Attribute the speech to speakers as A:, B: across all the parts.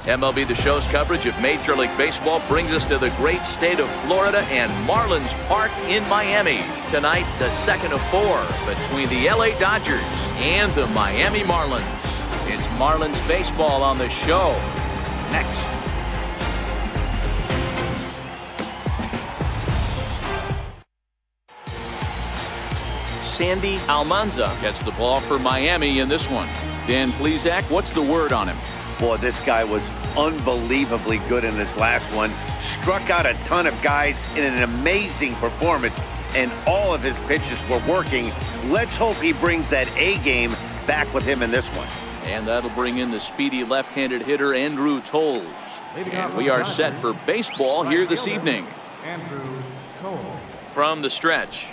A: MLB The Show's coverage of Major League Baseball brings us to the great state of Florida and Marlins Park in Miami. Tonight, the second of 4 between the LA Dodgers and the Miami Marlins. It's Marlins baseball on the show. Next. Sandy Almanza gets the ball for Miami in this one. Dan Plesac, what's the word on him?
B: Boy, this guy was unbelievably good in this last one. Struck out a ton of guys in an amazing performance, and all of his pitches were working. Let's hope he brings that A game back with him in this one.
A: And that'll bring in the speedy left-handed hitter Andrew Toles. And we are set for baseball here this evening. From the stretch.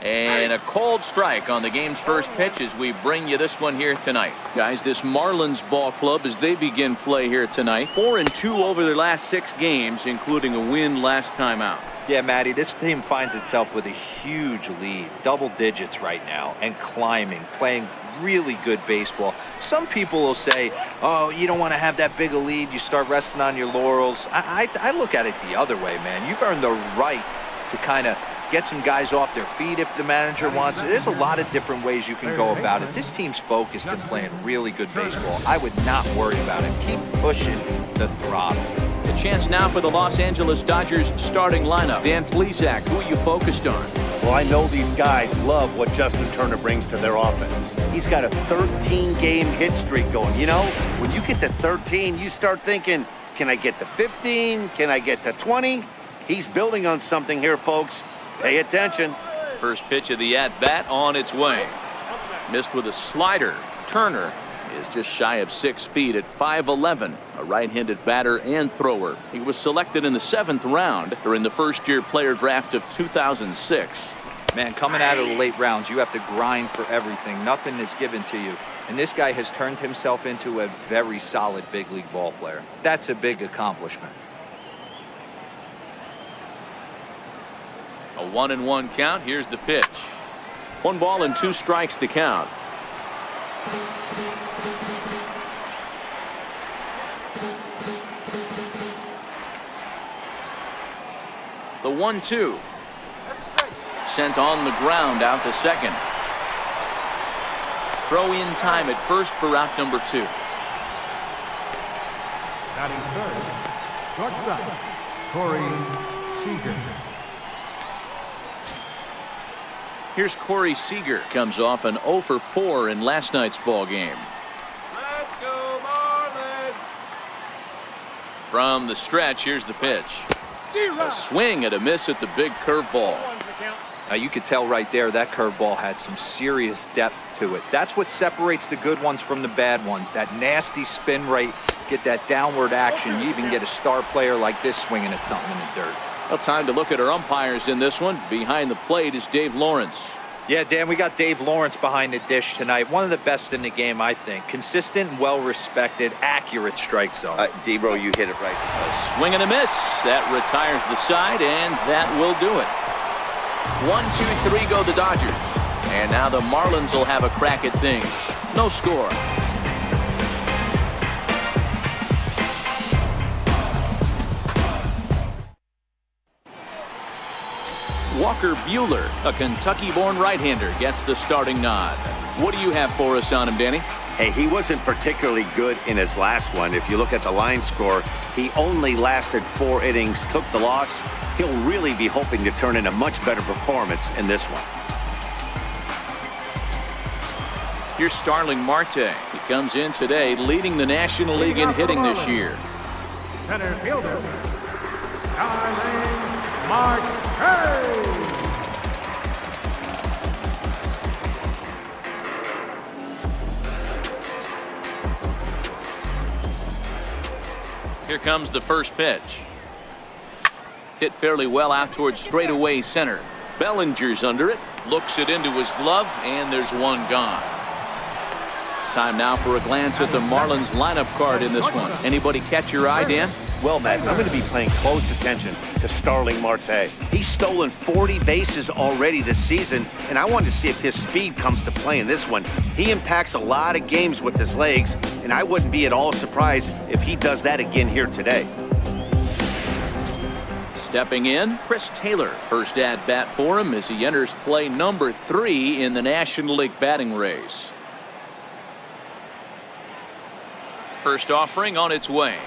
A: And a cold strike on the game's first pitch as we bring you this one here tonight. Guys, this Marlins ball club, as they begin play here tonight, 4-2 over their last 6 games, including a win last time out.
C: Yeah, Matty, this team finds itself with a huge lead, double digits right now, and climbing, playing really good baseball. Some people will say, oh, you don't want to have that big a lead, you start resting on your laurels. I look at it the other way, man. You've earned the right to kind of get some guys off their feet if the manager wants. There's a lot of different ways you can go about it. This team's focused and playing really good baseball. I would not worry about it. Keep pushing the throttle.
A: The chance now for the Los Angeles Dodgers starting lineup. Dan Plesac, who are you focused on?
B: Well, I know these guys love what Justin Turner brings to their offense. He's got a 13-game hit streak going. You know, when you get to 13, you start thinking, can I get to 15? Can I get to 20? He's building on something here, folks. Pay attention.
A: First pitch of the at-bat on its way. Missed with a slider. Turner is just shy of 6 feet at 5'11", a right-handed batter and thrower. He was selected in the 7th round during the first-year player draft of 2006.
C: Man, coming out of the late rounds, you have to grind for everything. Nothing is given to you. And this guy has turned himself into a very solid big league ball player. That's a big accomplishment.
A: A 1-1 count. Here's the pitch. 1 ball and 2 strikes to count. The 1-2. Sent on the ground out to second. Throw in time at first for out number 2.
D: Batting third, shortstop, Corey Seager.
A: Here's Corey Seager. Comes off an 0 for 4 in last night's ball game.
D: Let's go Marlins!
A: From the stretch, here's the pitch. A swing and a miss at the big curveball.
C: Now you could tell right there that curveball had some serious depth to it. That's what separates the good ones from the bad ones. That nasty spin rate, get that downward action. You even get a star player like this swinging at something in the dirt.
A: Well, time to look at our umpires in this one. Behind the plate is Dave Lawrence.
C: Yeah, Dan, we got Dave Lawrence behind the dish tonight. One of the best in the game, I think. Consistent, well-respected, accurate strike zone.
B: D-Bro, you hit it right.
A: A swing and a miss. That retires the side, and that will do it. 1, 2, 3 go the Dodgers. And now the Marlins will have a crack at things. No score. Walker Buehler, a Kentucky-born right-hander, gets the starting nod. What do you have for us on him, Danny?
B: Hey, he wasn't particularly good in his last one. If you look at the line score, he only lasted 4 innings, took the loss. He'll really be hoping to turn in a much better performance in this one.
A: Here's Starling Marte. He comes in today leading the National League in hitting this year.
D: Center fielder, Starling Marte.
A: Here comes the first pitch. Hit fairly well out towards straightaway center. Bellinger's under it. Looks it into his glove, and there's one gone. Time now for a glance at the Marlins lineup card in this one. Anybody catch your eye, Dan?
B: Well, Matt, I'm going to be paying close attention to Starling Marte. He's stolen 40 bases already this season, and I want to see if his speed comes to play in this one. He impacts a lot of games with his legs, and I wouldn't be at all surprised if he does that again here today.
A: Stepping in, Chris Taylor. First at bat for him as he enters play number 3 in the National League batting race. First offering on its way.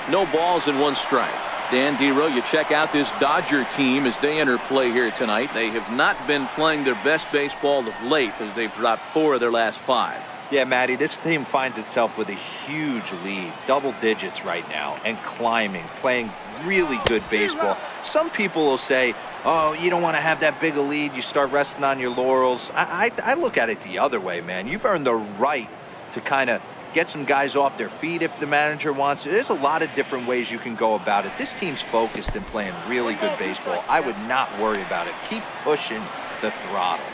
A: No balls and 1 strike. Dan Dero, you check out this Dodger team as they enter play here tonight. They have not been playing their best baseball of late as they've dropped 4 of their last 5.
C: Yeah, Matty, this team finds itself with a huge lead, double digits right now, and climbing, playing really good baseball. Some people will say, oh, you don't want to have that big a lead, you start resting on your laurels. I look at it the other way, man. You've earned the right to kind of get some guys off their feet if the manager wants to. There's a lot of different ways you can go about it. This team's focused and playing really good baseball. I would not worry about it. Keep pushing the throttle.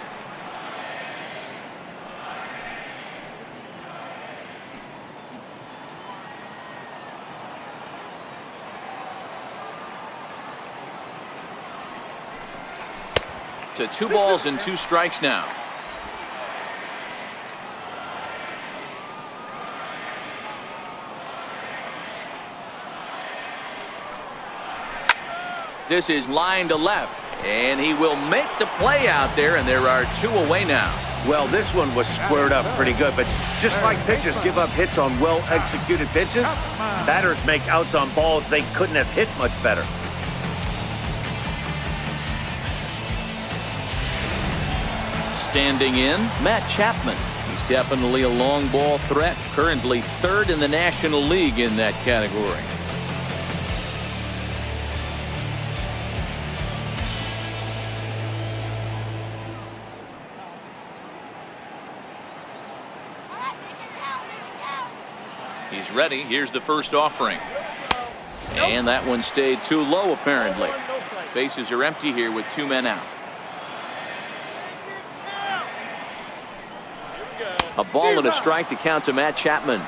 A: To 2 balls and 2 strikes now. This is line to left, and he will make the play out there, and there are 2 away now.
B: Well, this one was squared up pretty good, but just like pitchers give up hits on well-executed pitches, batters make outs on balls they couldn't have hit much better.
A: Standing in, Matt Chapman. He's definitely a long ball threat, currently 3rd in the National League in that category. He's ready. Here's the first offering. And that one stayed too low, apparently. Bases are empty here with 2 men out. A ball and a strike to count to Matt Chapman.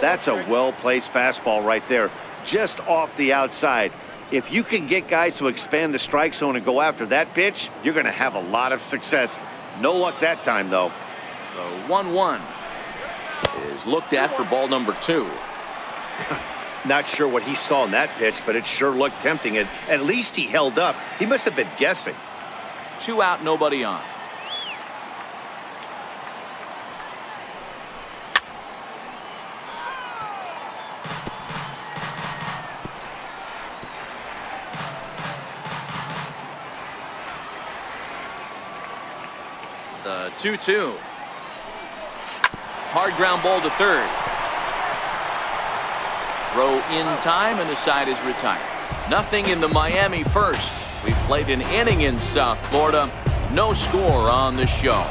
B: That's a well-placed fastball right there, just off the outside. If you can get guys to expand the strike zone and go after that pitch, you're going to have a lot of success. No luck that time, though.
A: The 1-1 is looked at for ball number 2.
B: Not sure what he saw in that pitch, but it sure looked tempting. And at least he held up. He must have been guessing.
A: 2 out, nobody on. The 2-2. Hard ground ball to 3rd. Throw in time, and the side is retired. Nothing in the Miami first. We've played an inning in South Florida. No score on the show.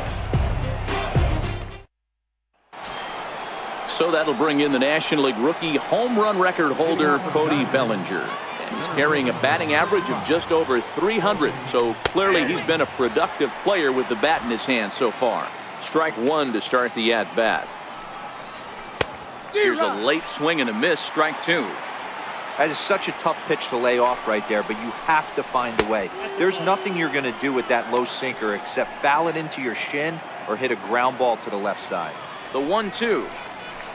A: So that'll bring in the National League rookie home run record holder Cody Bellinger. And he's carrying a batting average of just over 300. So clearly he's been a productive player with the bat in his hand so far. Strike 1 to start the at-bat. Here's a late swing and a miss. Strike 2.
C: That is such a tough pitch to lay off right there, but you have to find a way. There's nothing you're going to do with that low sinker except foul it into your shin or hit a ground ball to the left side.
A: The 1-2.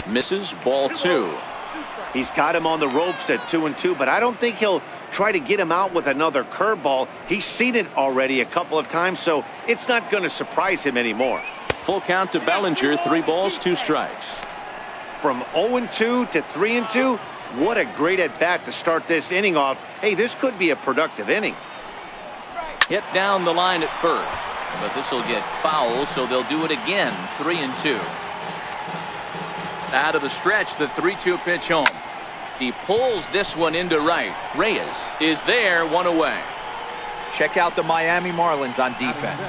A: Misses. Ball 2.
B: He's got him on the ropes at 2-2, but I don't think he'll try to get him out with another curveball. He's seen it already a couple of times, so it's not going to surprise him anymore.
A: Full count to Bellinger. 3 balls, 2 strikes.
B: From 0-2 to 3-2, what a great at-bat to start this inning off. Hey, this could be a productive inning.
A: Hit down the line at first, but this will get foul, so they'll do it again. 3-2. Out of the stretch, the 3-2 pitch home. He pulls this one into right. Reyes is there, 1 away.
C: Check out the Miami Marlins on defense.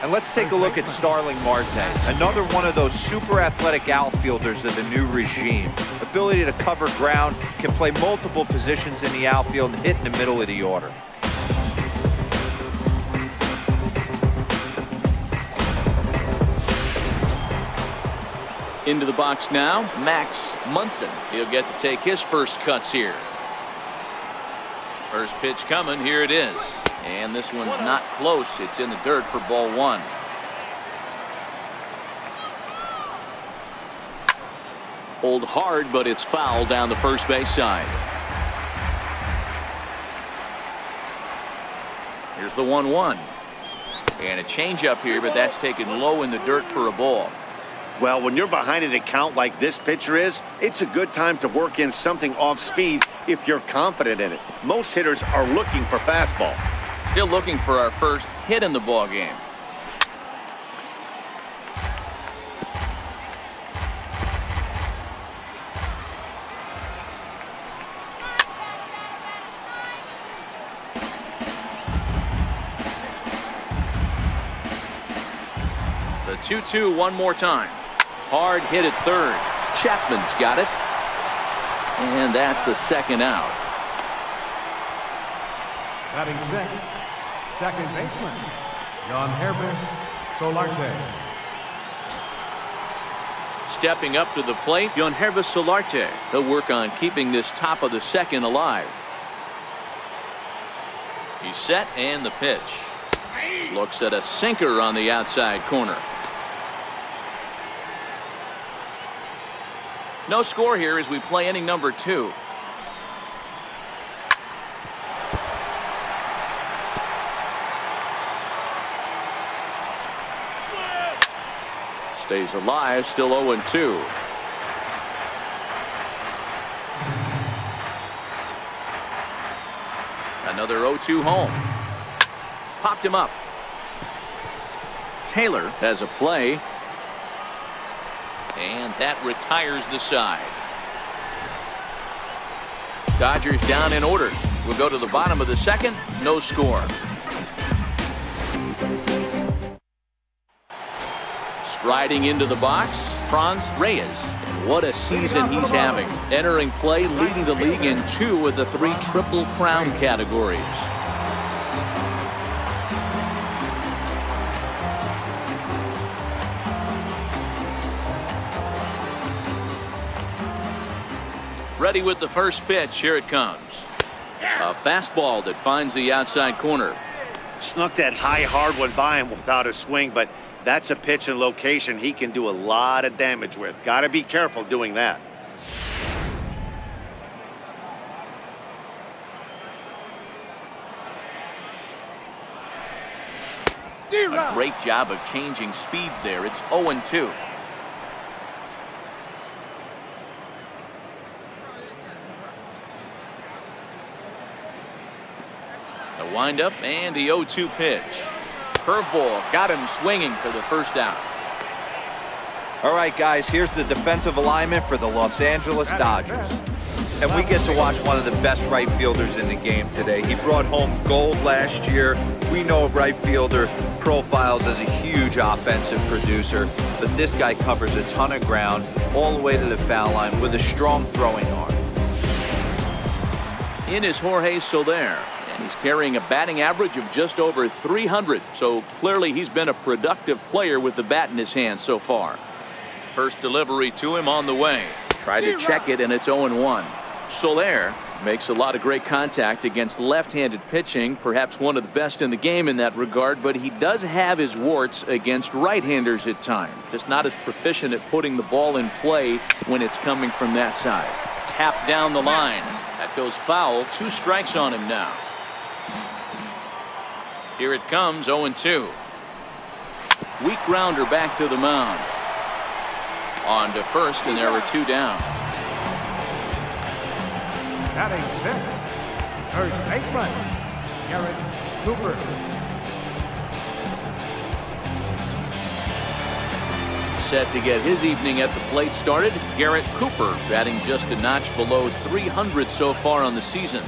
C: And let's take a look at Starling Marte, another one of those super athletic outfielders of the new regime. Ability to cover ground, can play multiple positions in the outfield and hit in the middle of the order.
A: Into the box now, Max Munson. He'll get to take his first cuts here. First pitch coming. Here it is. And this one's not close. It's in the dirt for ball one. Pulled hard, but it's foul down the first base side. Here's the 1-1. And a changeup here, but that's taken low in the dirt for a ball.
B: Well, when you're behind an account like this pitcher is, it's a good time to work in something off speed if you're confident in it. Most hitters are looking for fastball.
A: Still looking for our first hit in the ball game. The 2-2 one more time. Hard hit at third. Chapman's got it. And that's the second out.
D: Batting sixth, second baseman, Yangervis Solarte.
A: Stepping up to the plate, Yangervis Solarte. He'll work on keeping this top of the second alive. He's set and the pitch. Looks at a sinker on the outside corner. No score here as we play inning number 2. Stays alive, still 0-2. Another 0-2 home. Popped him up. Taylor has a play. And that retires the side. Dodgers down in order. We'll go to the bottom of the second. No score. Striding into the box, Franz Reyes. What a season he's having. Entering play, leading the league in 2 of the 3 Triple Crown categories. Ready with the first pitch. Here it comes. A fastball that finds the outside corner.
B: Snuck that high hard one by him without a swing, but that's a pitch and location he can do a lot of damage with. Got to be careful doing that.
A: A great job of changing speeds there. It's 0-2. The windup and the 0-2 pitch. Curveball got him swinging for the first out.
C: All right, guys, here's the defensive alignment for the Los Angeles Dodgers. And we get to watch one of the best right fielders in the game today. He brought home gold last year. We know right fielder profiles as a huge offensive producer, but this guy covers a ton of ground all the way to the foul line with a strong throwing arm.
A: In is Jorge Soler. He's carrying a batting average of just over 300, so clearly he's been a productive player with the bat in his hand so far. First delivery to him on the way. Tried to check it, and it's 0-1. Soler makes a lot of great contact against left-handed pitching, perhaps one of the best in the game in that regard, but he does have his warts against right-handers at times. Just not as proficient at putting the ball in play when it's coming from that side. Tapped down the line. That goes foul. 2 strikes on him now. Here it comes, 0-2. Weak grounder back to the mound. On to first, and there are 2 down.
D: Batting sixth, first baseman, Garrett Cooper.
A: Set to get his evening at the plate started. Garrett Cooper batting just a notch below 300 so far on the season.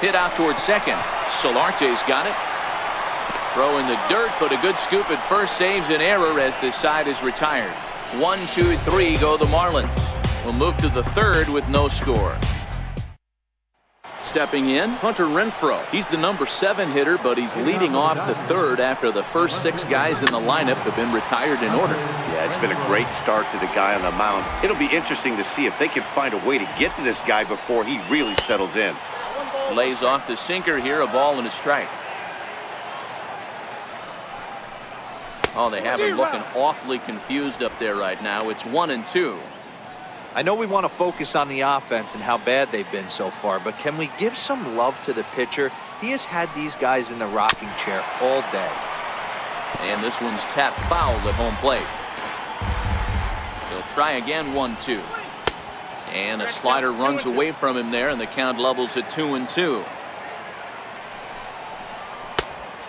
A: Hit out towards second. Solarte's got it. Throw in the dirt, but a good scoop at first saves an error as this side is retired. 1, 2, 3 go the Marlins. We'll move to the third with no score. stepping in, Hunter Renfroe. He's the number 7 hitter, but he's leading off the third after the first 6 guys in the lineup have been retired in order.
B: Yeah, it's been a great start to the guy on the mound. It'll be interesting to see if they can find a way to get to this guy before he really settles in.
A: Lays off the sinker here, a ball and a strike. Oh, they have him looking awfully confused up there right now. It's 1-2.
C: I know we want to focus on the offense and how bad they've been so far, but can we give some love to the pitcher? He has had these guys in the rocking chair all day.
A: And this one's tapped foul at home plate. He'll try again, 1-2. And a slider runs away from him there, and the count levels at 2-2.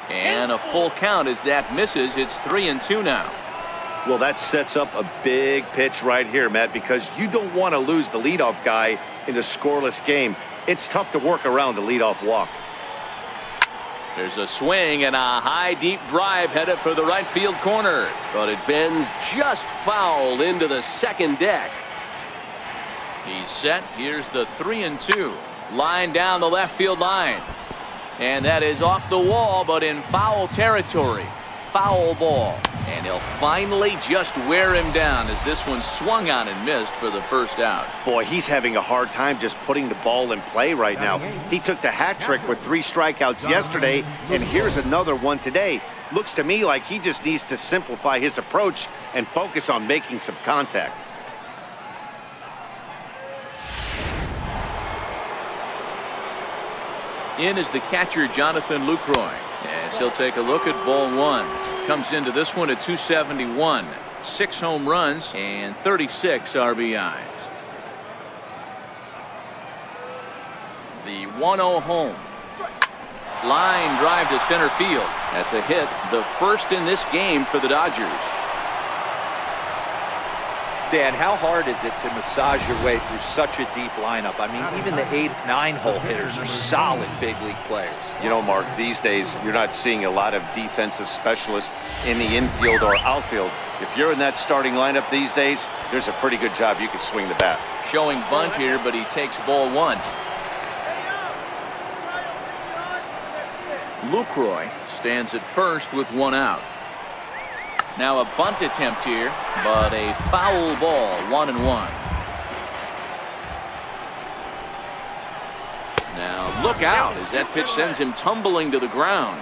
A: And a full count as that misses. It's 3-2 now.
B: Well, that sets up a big pitch right here, Matt, because you don't want to lose the leadoff guy in a scoreless game. It's tough to work around the leadoff walk.
A: There's a swing and a high deep drive headed for the right field corner, but it bends just foul into the second deck. He's set. Here's the 3-2. Line down the left field line. And that is off the wall, but in foul territory. Foul ball. And he'll finally just wear him down as this one swung on and missed for the first out.
B: Boy, he's having a hard time just putting the ball in play right now. He took the hat trick with 3 strikeouts yesterday, and here's another one today. Looks to me like he just needs to simplify his approach and focus on making some contact.
A: In is the catcher, Jonathan Lucroy. As he'll take a look at ball 1. Comes into this one at 271. 6 home runs and 36 RBIs. The 1-0 home. Line drive to center field. That's a hit, the first in this game for the Dodgers.
C: Dan, how hard is it to massage your way through such a deep lineup? I mean, even the 8-9 hole hitters are solid big league players.
B: You know, Mark, these days you're not seeing a lot of defensive specialists in the infield or outfield. If you're in that starting lineup these days, there's a pretty good job you can swing the bat.
A: Showing bunt here, but he takes ball 1. Lucroy stands at first with 1 out. Now a bunt attempt here, but a foul ball, 1-1. Now look out as that pitch sends him tumbling to the ground.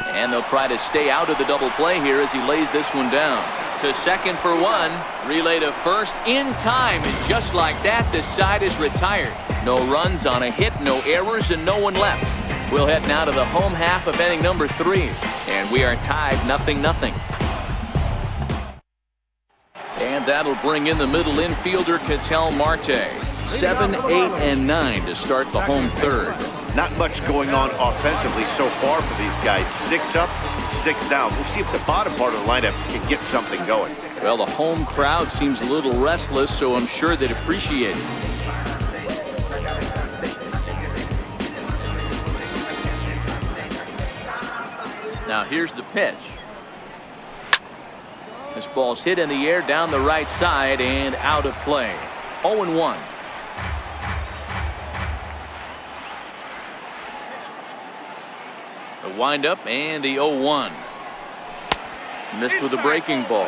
A: And they'll try to stay out of the double play here as he lays this one down. To second for 1. Relay to first in time. And just like that, the side is retired. No runs on a hit, no errors, and no one left. We'll head now to the home half of inning number 3. And we are tied 0-0. And that'll bring in the middle infielder, Ketel Marte. 7, 8, and 9 to start the home third.
B: Not much going on offensively so far for these guys. 6 up, 6 down. We'll see if the bottom part of the lineup can get something going.
A: Well, the home crowd seems a little restless, so I'm sure they'd appreciate it. Now here's the pitch. This ball's hit in the air down the right side and out of play. 0-1. The windup and the 0-1. Missed with a breaking ball.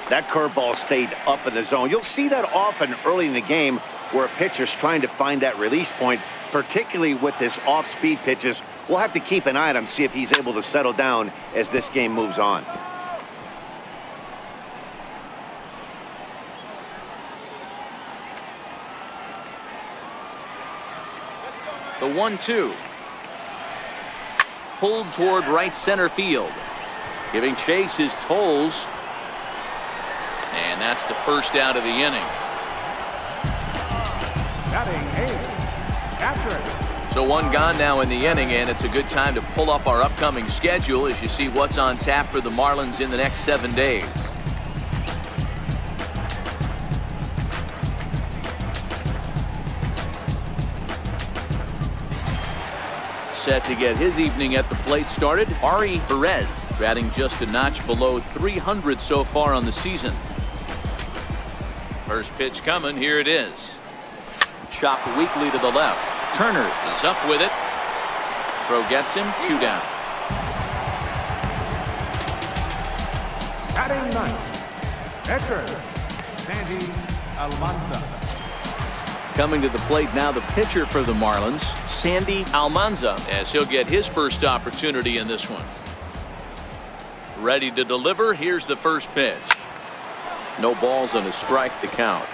B: That curveball stayed up in the zone. You'll see that often early in the game where a pitcher's trying to find that release point, particularly with his off-speed pitches. We'll have to keep an eye on him, see if he's able to settle down as this game moves on.
A: The 1-2. Pulled toward right center field. Giving chase is Tolles. And that's the first out of the inning.
D: Batting 8th, Patrick.
A: So 1 gone now in the inning, and it's a good time to pull up our upcoming schedule as you see what's on tap for the Marlins in the next 7 days. set to get his evening at the plate started. Ari Perez batting just a notch below 300 so far on the season. First pitch coming. Here it is. Chopped weakly to the left. Turner is up with it. Throw gets him. 2 down.
D: Batting ninth, catcher, Sandy Almanza.
A: Coming to the plate now, the pitcher for the Marlins, Sandy Almanza, as he'll get his first opportunity in this one. Ready to deliver. Here's the first pitch. No balls and a strike to count.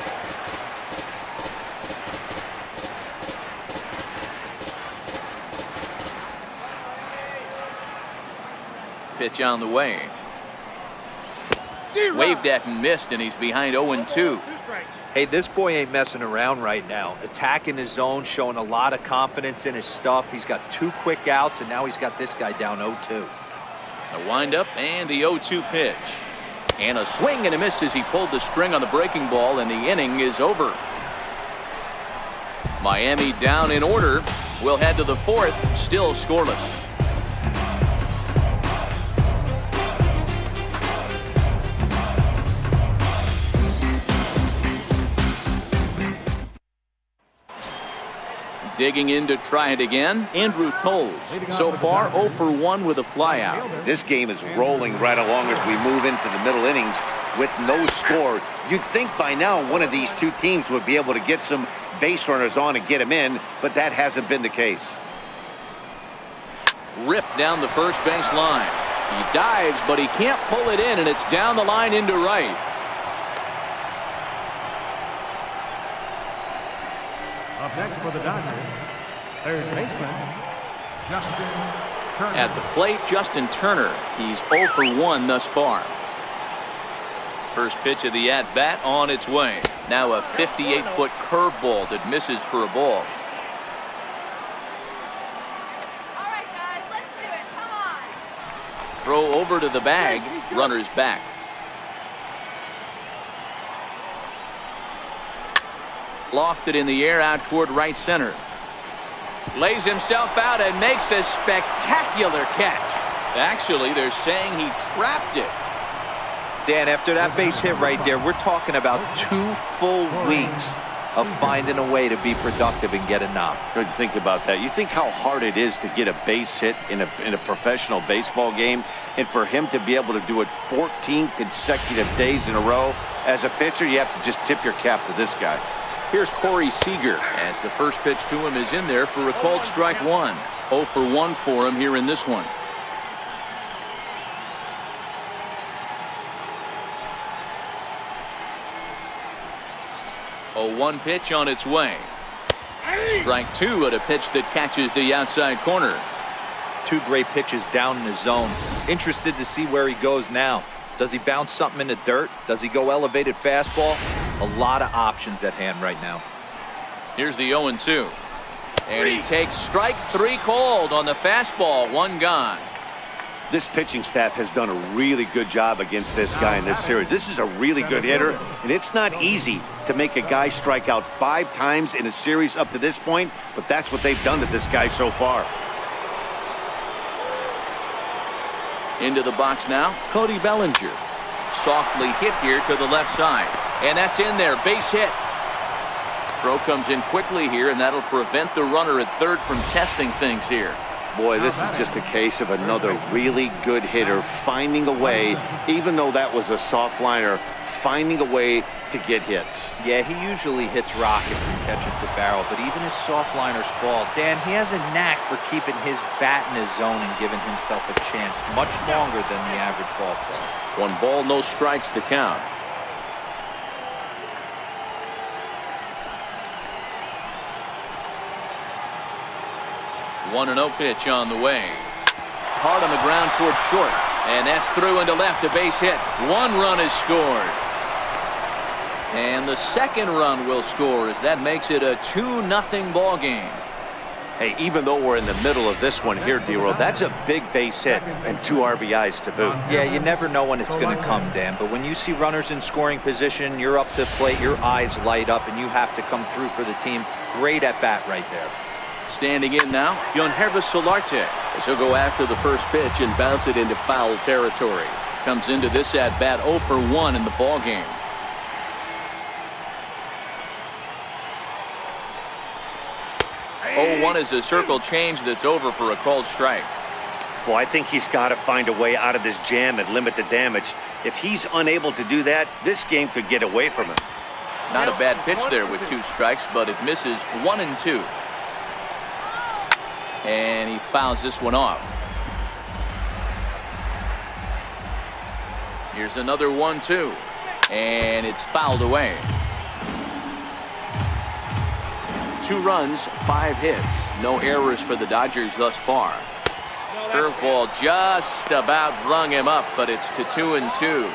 A: Pitch on the way. Waved at and missed, and he's behind 0-2.
C: Hey, this boy ain't messing around right now. Attacking his zone, showing a lot of confidence in his stuff. He's got 2 quick outs, and now he's got this guy down 0-2.
A: A windup and the 0-2 pitch. And a swing and a miss as he pulled the string on the breaking ball, and the inning is over. Miami down in order. We'll head to the 4th, still scoreless. Digging in to try it again, Andrew Toles. So far, 0 for 1 with a flyout.
B: This game is rolling right along as we move into the middle innings with no score. You'd think by now one of these two teams would be able to get some base runners on and get them in, but that hasn't been the case.
A: Ripped down the first base line. He dives, but he can't pull it in, and it's down the line into right.
D: Up next for the Dodgers, third baseman, Justin Turner.
A: At the plate, Justin Turner. He's 0 for 1 thus far. First pitch of the at-bat on its way. Now a 58-foot curveball that misses for a ball.
E: All right, guys, let's do it. Come on.
A: Throw over to the bag. Runner's back. Lofted in the air out toward right center. Lays himself out and makes a spectacular catch. Actually, they're saying he trapped it.
C: Dan, after that base hit right there, we're talking about 2 full weeks of finding a way to be productive and get a knock.
B: Good, think about that. You think how hard it is to get a base hit in a professional baseball game, and for him to be able to do it 14 consecutive days in a row. As a pitcher, you have to just tip your cap to this guy.
A: Here's Corey Seager as the first pitch to him is in there for a called strike 1. 0 for 1 for him here in this one. A 1 pitch on its way. Strike 2 at a pitch that catches the outside corner.
C: 2 great pitches down in the zone. Interested to see where he goes now. Does he bounce something in the dirt? Does he go elevated fastball? A lot of options at hand right now.
A: Here's the 0-2. And he takes strike 3 called on the fastball. 1 gone.
B: This pitching staff has done a really good job against this guy in this series. This is a really good hitter, and it's not easy to make a guy strike out 5 times in a series up to this point, but that's what they've done to this guy so far.
A: Into the box now, Cody Bellinger. Softly hit here to the left side. And that's in there, base hit. Throw comes in quickly here, and that'll prevent the runner at third from testing things here.
B: Boy, this is just a case of another really good hitter finding a way, even though that was a soft liner, finding a way to get hits.
C: Yeah, he usually hits rockets and catches the barrel, but even his soft liners fall. Dan, he has a knack for keeping his bat in his zone and giving himself a chance much longer than the average ball player.
A: 1 ball, no strikes to count. One 1-0 pitch on the way. Hard on the ground toward short. And that's through into left, a base hit. 1 run is scored. And the second run will score as that makes it a 2-0 ball game.
B: Hey, even though we're in the middle of this one here, D-Roll, that's a big base hit and 2 RBIs to boot.
C: Yeah, you never know when it's going to come, Dan. But when you see runners in scoring position, you're up to the plate, your eyes light up, and you have to come through for the team. Great at bat right there.
A: Standing in now, Yonhervis Solarte, as he'll go after the first pitch and bounce it into foul territory. Comes into this at-bat 0 for 1 in the ballgame. Hey. 0-1 is a circle change that's over for a called strike.
B: Well, I think he's got to find a way out of this jam and limit the damage. If he's unable to do that, this game could get away from him.
A: Not a bad pitch there with 2 strikes, but it misses 1 and 2. And he fouls this one off. Here's another 1-2. And it's fouled away. 2 runs, 5 hits. No errors for the Dodgers thus far. Curveball just about rung him up, but it's to 2-2.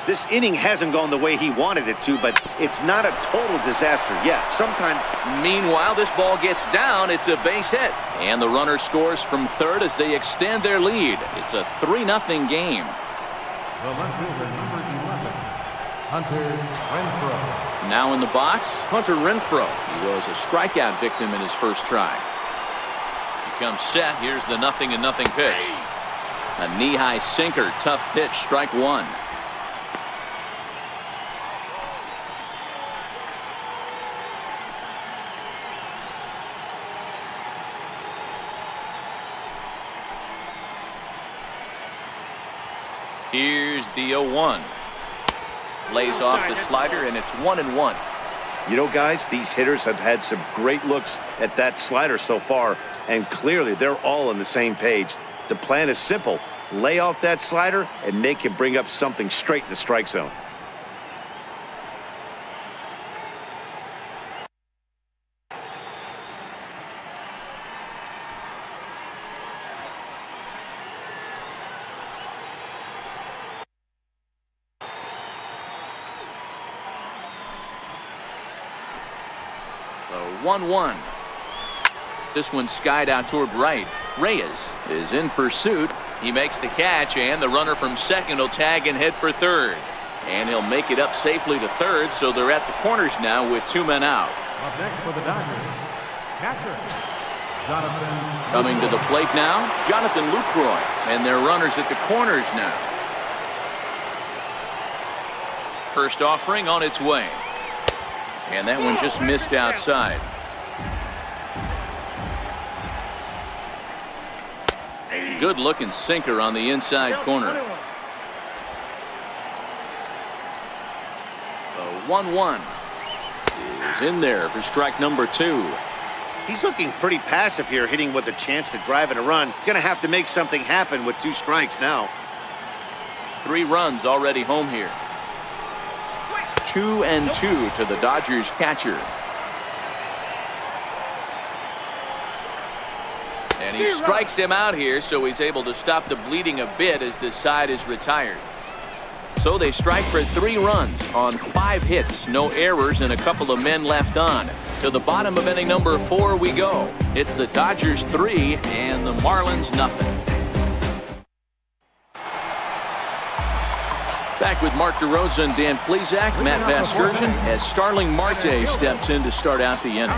B: This inning hasn't gone the way he wanted it to, but it's not a total disaster yet. Sometimes.
A: Meanwhile, this ball gets down. It's a base hit. And the runner scores from third as they extend their lead. It's a 3-0 game.
D: The left fielder, number 11, Hunter Renfroe.
A: Now in the box, Hunter Renfroe. He was a strikeout victim in his first try. He comes set. Here's the 0-0 pitch. A knee-high sinker. Tough pitch. Strike 1. Here's the 0-1. Lays off the slider, and it's 1-1.
B: You know, guys, these hitters have had some great looks at that slider so far, and clearly they're all on the same page. The plan is simple. Lay off that slider and make him bring up something straight in the strike zone.
A: The 1-1. This one skied out toward right. Reyes is in pursuit. He makes the catch, and the runner from second will tag and head for third. And he'll make it up safely to third, so they're at the corners now with 2 men out.
D: Up next for the Dodgers, catcher, Jonathan.
A: Coming to the plate now, Jonathan Lucroy. And their runners at the corners now. First offering on its way. And that one just missed outside. Good looking sinker on the inside corner. The 1-1 is in there for strike number 2.
B: He's looking pretty passive here, hitting with a chance to drive in a run. Gonna have to make something happen with 2 strikes now.
A: 3 runs already home here. 2-2 to the Dodgers catcher. And he strikes him out here, so he's able to stop the bleeding a bit as this side is retired. So they strike for 3 runs on 5 hits, no errors, and a couple of men left on. To the bottom of inning number 4 we go. It's the Dodgers 3 and the Marlins nothing. Back with Mark DeRosa and Dan Plesac, Matt Vasgersian, as Starling Marte steps in to start out the inning.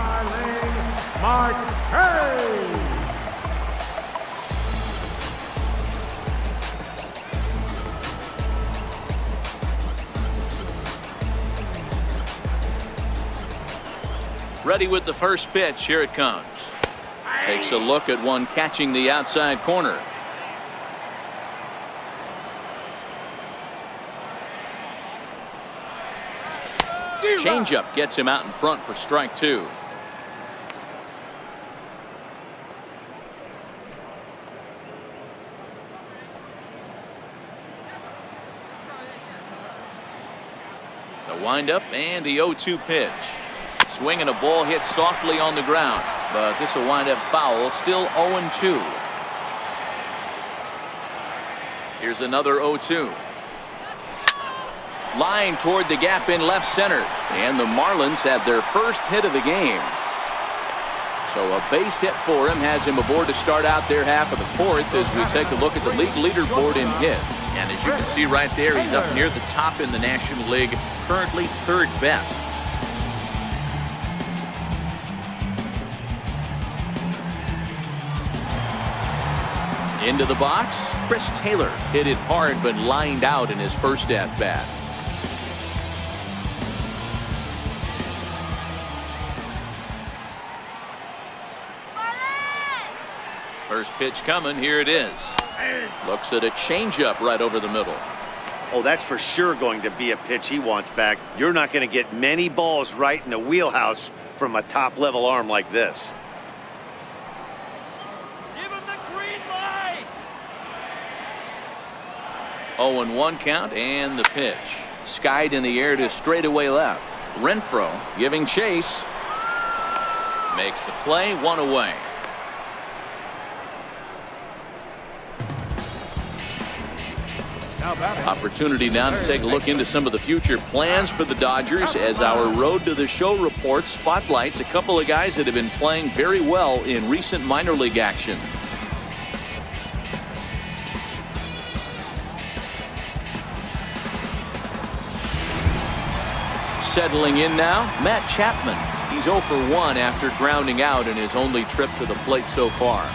A: Ready with the first pitch. Here it comes. Takes a look at one catching the outside corner. Changeup gets him out in front for strike 2. The windup and the 0-2 pitch. Swing and a ball hit softly on the ground, but this will wind up foul. Still 0-2. Here's another 0-2. Line toward the gap in left center, and the Marlins have their first hit of the game. So a base hit for him has him aboard to start out their half of the 4th as we take a look at the league leaderboard in hits. And as you can see right there, he's up near the top in the National League, currently 3rd best. Into the box, Chris Taylor hit it hard but lined out in his first at bat. First pitch coming. Here it is. Looks at a changeup right over the middle.
B: Oh, that's for sure going to be a pitch he wants back. You're not going to get many balls right in the wheelhouse from a top-level arm like this.
F: Give him the green light.
A: 0-1 count and the pitch. Skied in the air to straightaway left. Renfroe giving chase. Makes the play, 1 away. Opportunity now to take a look into some of the future plans for the Dodgers as our Road to the Show report spotlights a couple of guys that have been playing very well in recent minor league action. Settling in now, Matt Chapman. He's 0 for 1 after grounding out in his only trip to the plate so far.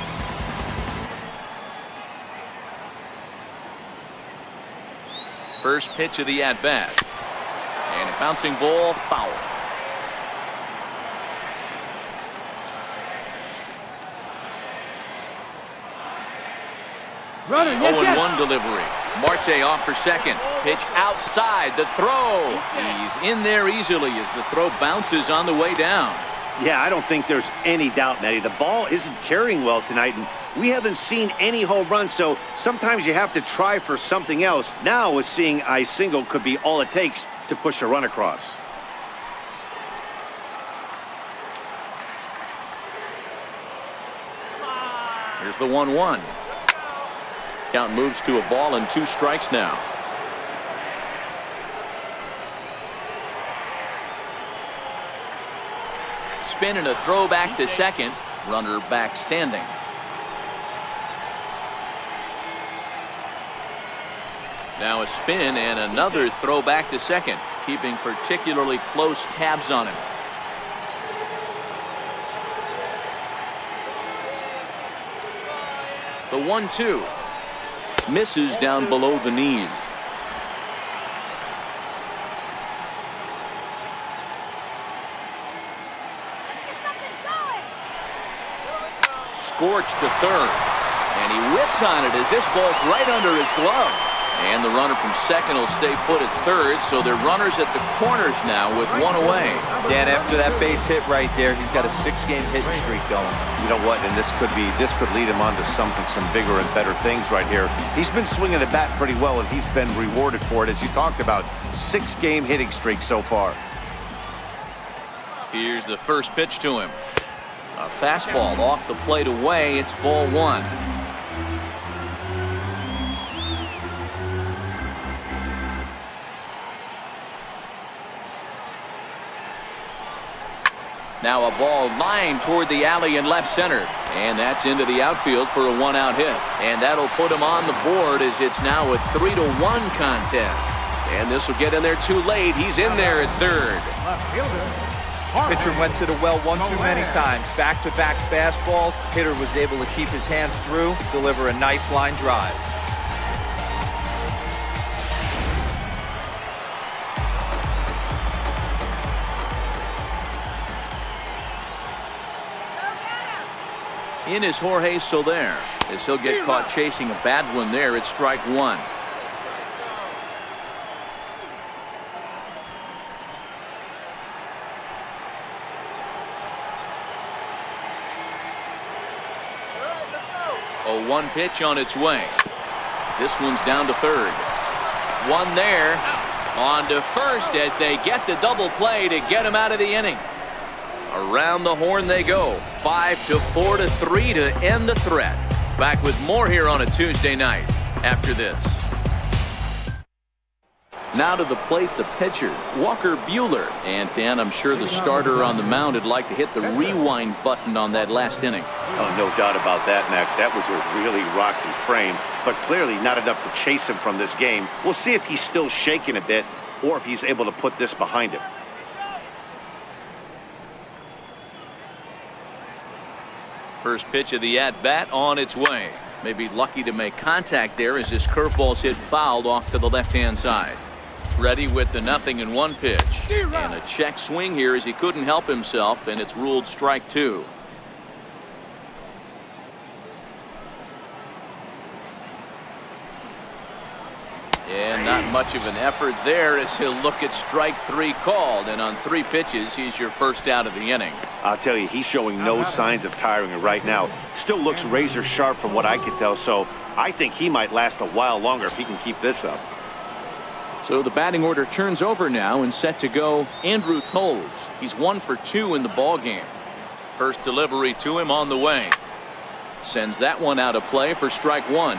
A: First pitch of the at-bat. And a bouncing ball, foul.
D: Runner, yes,
A: 0-1 delivery. Marte off for second. Pitch outside. The throw. He's in there easily as the throw bounces on the way down.
B: Yeah, I don't think there's any doubt, Nettie. The ball isn't carrying well tonight, and we haven't seen any home runs, so sometimes you have to try for something else. Now, with seeing a single could be all it takes to push a run across.
A: Here's the 1-1. Count moves to a ball and 2 strikes now. Spin and a throw back to second. Runner back standing. Now a spin and another throw back to second, keeping particularly close tabs on him. The 1-2 misses down below the knees. Scorched to third, and he whips on it as this ball's right under his glove. And the runner from second will stay put at third, so they're runners at the corners now with 1 away.
C: Dan, after that base hit right there, he's got a 6-game hitting streak going.
B: You know what? And this could lead him on to some bigger and better things right here. He's been swinging the bat pretty well, and he's been rewarded for it, as you talked about. 6-game hitting streak so far.
A: Here's the first pitch to him. A fastball off the plate away. It's ball 1. Now a ball lined toward the alley in left center, and that's into the outfield for a 1-out hit, and that'll put him on the board as it's now a 3-1 contest. And this will get in there too late. He's in there at third.
C: Pitcher went to the well one too many times. Back-to-back fastballs. Hitter was able to keep his hands through, deliver a nice line drive.
A: In is Jorge Soler, as he'll get caught chasing a bad one there. It's strike 1. A 1 pitch on its way. This one's down to third. One there. On to first as they get the double play to get him out of the inning. Around the horn they go. 5-4-3 to end the threat. Back with more here on a Tuesday night after this. Now to the plate, the pitcher, Walker Buehler. And Dan, I'm sure the starter on the mound would like to hit the rewind button on that last inning.
B: Oh, no doubt about that, Mac. That was a really rocky frame, but clearly not enough to chase him from this game. We'll see if he's still shaking a bit or if he's able to put this behind him.
A: First pitch of the at-bat on its way. Maybe lucky to make contact there as this curveball's hit fouled off to the left-hand side. Ready with the 0-1 pitch. And a check swing here as he couldn't help himself, and it's ruled strike 2. And not much of an effort there as he'll look at strike 3 called, and on 3 pitches he's your first out of the inning.
B: I'll tell you, he's showing no signs of tiring right now. Still looks razor sharp from what I can tell, so I think he might last a while longer if he can keep this up.
A: So the batting order turns over now, and set to go Andrew Toles. He's 1 for 2 in the ball game. First delivery to him on the way. Sends that one out of play for strike 1.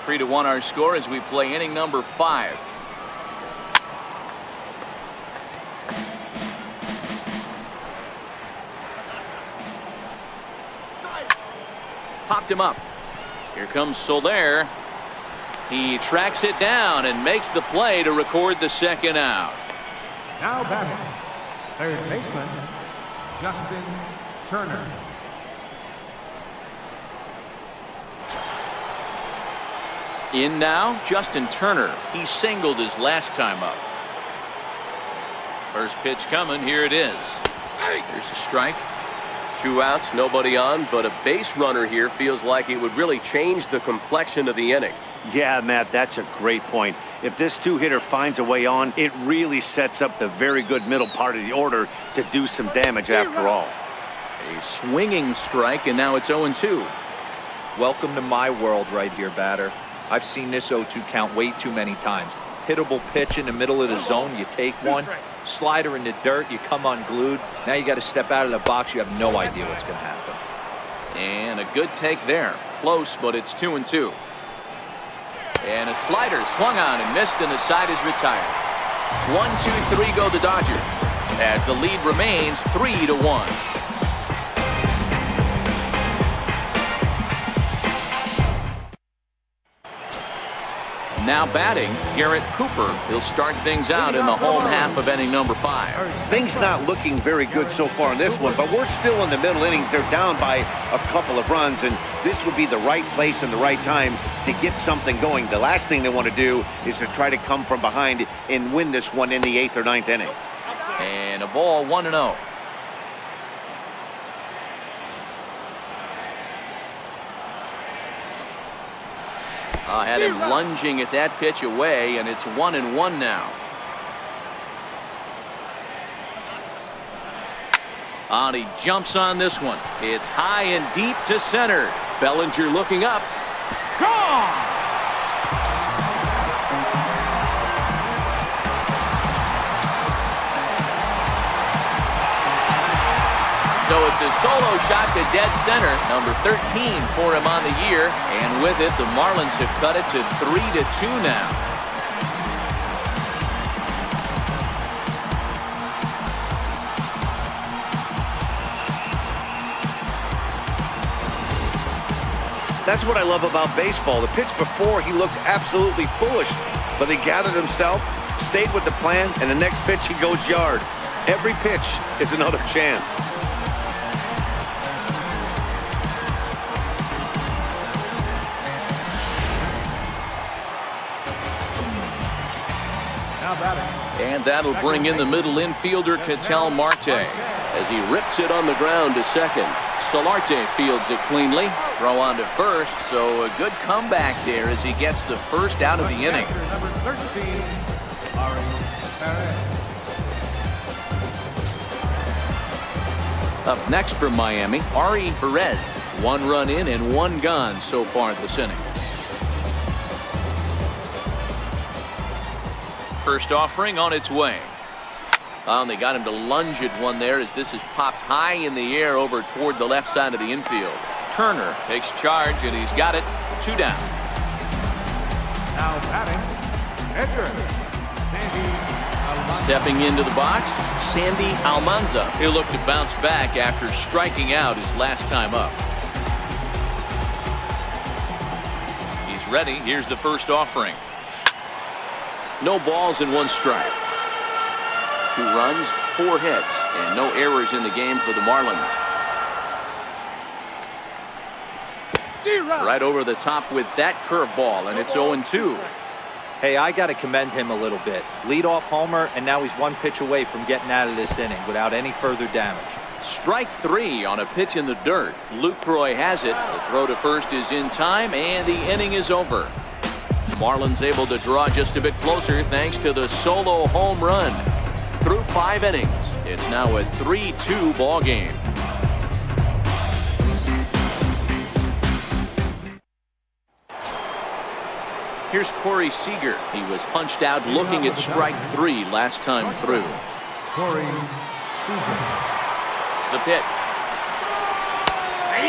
A: 3-1 our score as we play inning number 5. Popped him up. Here comes Soler. He tracks it down and makes the play to record the second out.
D: Now batting, third baseman, Justin Turner.
A: In now, Justin Turner. He singled his last time up. First pitch coming. Here it is. Here's a strike.
G: 2 outs, nobody on, but a base runner here feels like it would really change the complexion of the inning.
B: Yeah, Matt, that's a great point. If this 2-hitter finds a way on, it really sets up the very good middle part of the order to do some damage after all.
A: A swinging strike, and now it's 0-2.
C: Welcome to my world right here, batter. I've seen this 0-2 count way too many times. Hittable pitch in the middle of the zone, you take one. Slider in the dirt, you come unglued. Now you got to step out of the box. You have no idea what's going to happen.
A: And a good take there. Close, but it's 2-2. And a slider swung on and missed, and the side is retired. 1-2-3 go the Dodgers, as the lead remains 3-1. Now batting, Garrett Cooper. He'll start things out in the home half of inning number 5.
B: Things not looking very good so far in this one, but we're still in the middle innings. They're down by a couple of runs, and this would be the right place and the right time to get something going. The last thing they want to do is to try to come from behind and win this one in the 8th or 9th inning.
A: And a ball, 1-0. Had him lunging at that pitch away, and it's 1-1 now. And he jumps on this one. It's high and deep to center. Bellinger looking up. Gone! So it's a solo shot to dead center, number 13 for him on the year, and with it the Marlins have cut it to 3-2 now.
B: That's what I love about baseball. The pitch before, he looked absolutely foolish, but he gathered himself, stayed with the plan, and the next pitch he goes yard. Every pitch is another chance.
A: And that'll bring in the middle infielder, Ketel Marte, as he rips it on the ground to second. Solarte fields it cleanly. Throw on to first, so a good comeback there as he gets the first out of the inning.
D: Number 13, Ari Perez.
A: Up next from Miami, Ari Perez. 1 run in and 1 gone so far this inning. First offering on its way. And they got him to lunge at one there as this is popped high in the air over toward the left side of the infield. Turner takes charge, and he's got it. 2 down.
D: Now batting, Edgar. Sandy Almanza.
A: Stepping into the box, Sandy Almanza. He'll look to bounce back after striking out his last time up. He's ready. Here's the first offering. No balls and 1 strike. 2 runs, 4 hits, and no errors in the game for the Marlins. Right over the top with that curveball, and it's 0-2.
C: Hey, I got to commend him a little bit. Leadoff homer, and now he's one pitch away from getting out of this inning without any further damage.
A: Strike 3 on a pitch in the dirt. Lucroy has it. The throw to first is in time, and the inning is over. Marlins able to draw just a bit closer thanks to the solo home run. Through 5 innings, it's now a 3-2 ball game. Here's Corey Seager. He was punched out looking at strike 3 last time through.
D: Corey Seager.
A: The pitch.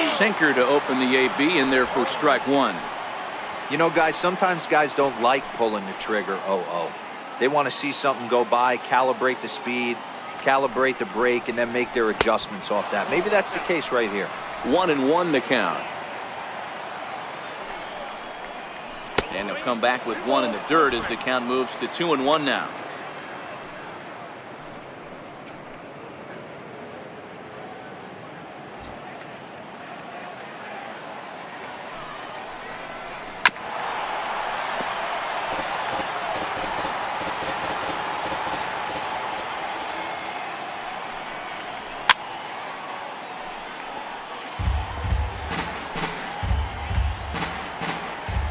A: Sinker to open the AB, in there for strike 1.
C: You know, guys, sometimes guys don't like pulling the trigger 0-0. They want to see something go by, calibrate the speed, calibrate the brake, and then make their adjustments off that. Maybe that's the case right here.
A: 1-1 to count. And he'll come back with 1 in the dirt as the count moves to 2-1 now.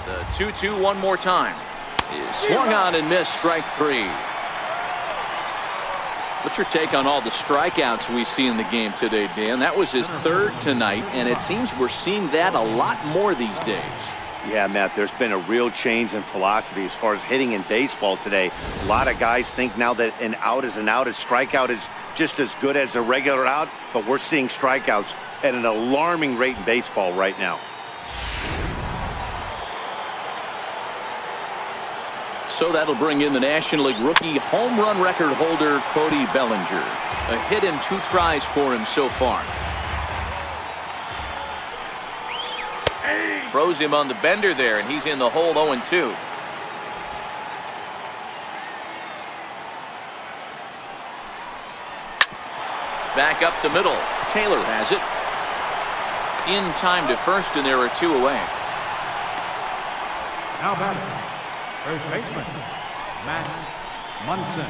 A: The 2-2 one more time. Is swung on and missed, strike 3. What's your take on all the strikeouts we see in the game today, Dan? That was his 3rd tonight, and it seems we're seeing that a lot more these days.
B: Yeah, Matt, there's been a real change in philosophy as far as hitting in baseball today. A lot of guys think now that an out is an out. A strikeout is just as good as a regular out, but we're seeing strikeouts at an alarming rate in baseball right now.
A: So that'll bring in the National League rookie home run record holder, Cody Bellinger. A hit and 2 tries for him so far. Throws him on the bender there, and he's in the hole 0-2. Back up the middle. Taylor has it. In time to first, and there are 2 away.
D: Now batting, first baseman, Max Munson.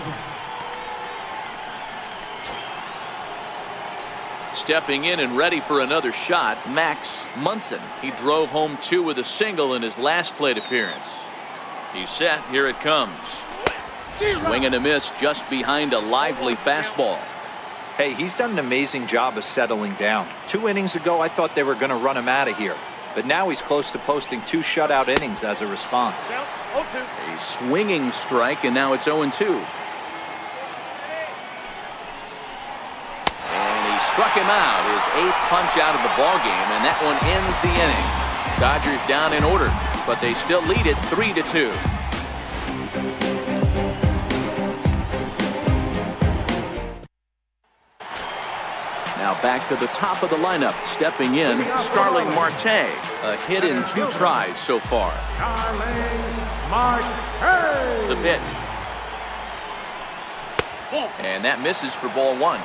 A: Stepping in and ready for another shot, Max Munson. He drove home 2 with a single in his last plate appearance. He's set. Here it comes. Swing and a miss just behind a lively fastball.
C: Hey, he's done an amazing job of settling down. 2 innings ago, I thought they were going to run him out of here. But now he's close to posting 2 shutout innings as a response.
A: A swinging strike, and now it's 0-2. Struck him out, his 8th punch out of the ball game, and that one ends the inning. Dodgers down in order, but they still lead it 3-2. Now back to the top of the lineup, stepping in, Starling Marte. A hit in 2 tries so far.
D: Starling Marte.
A: The pitch. And that misses for ball 1.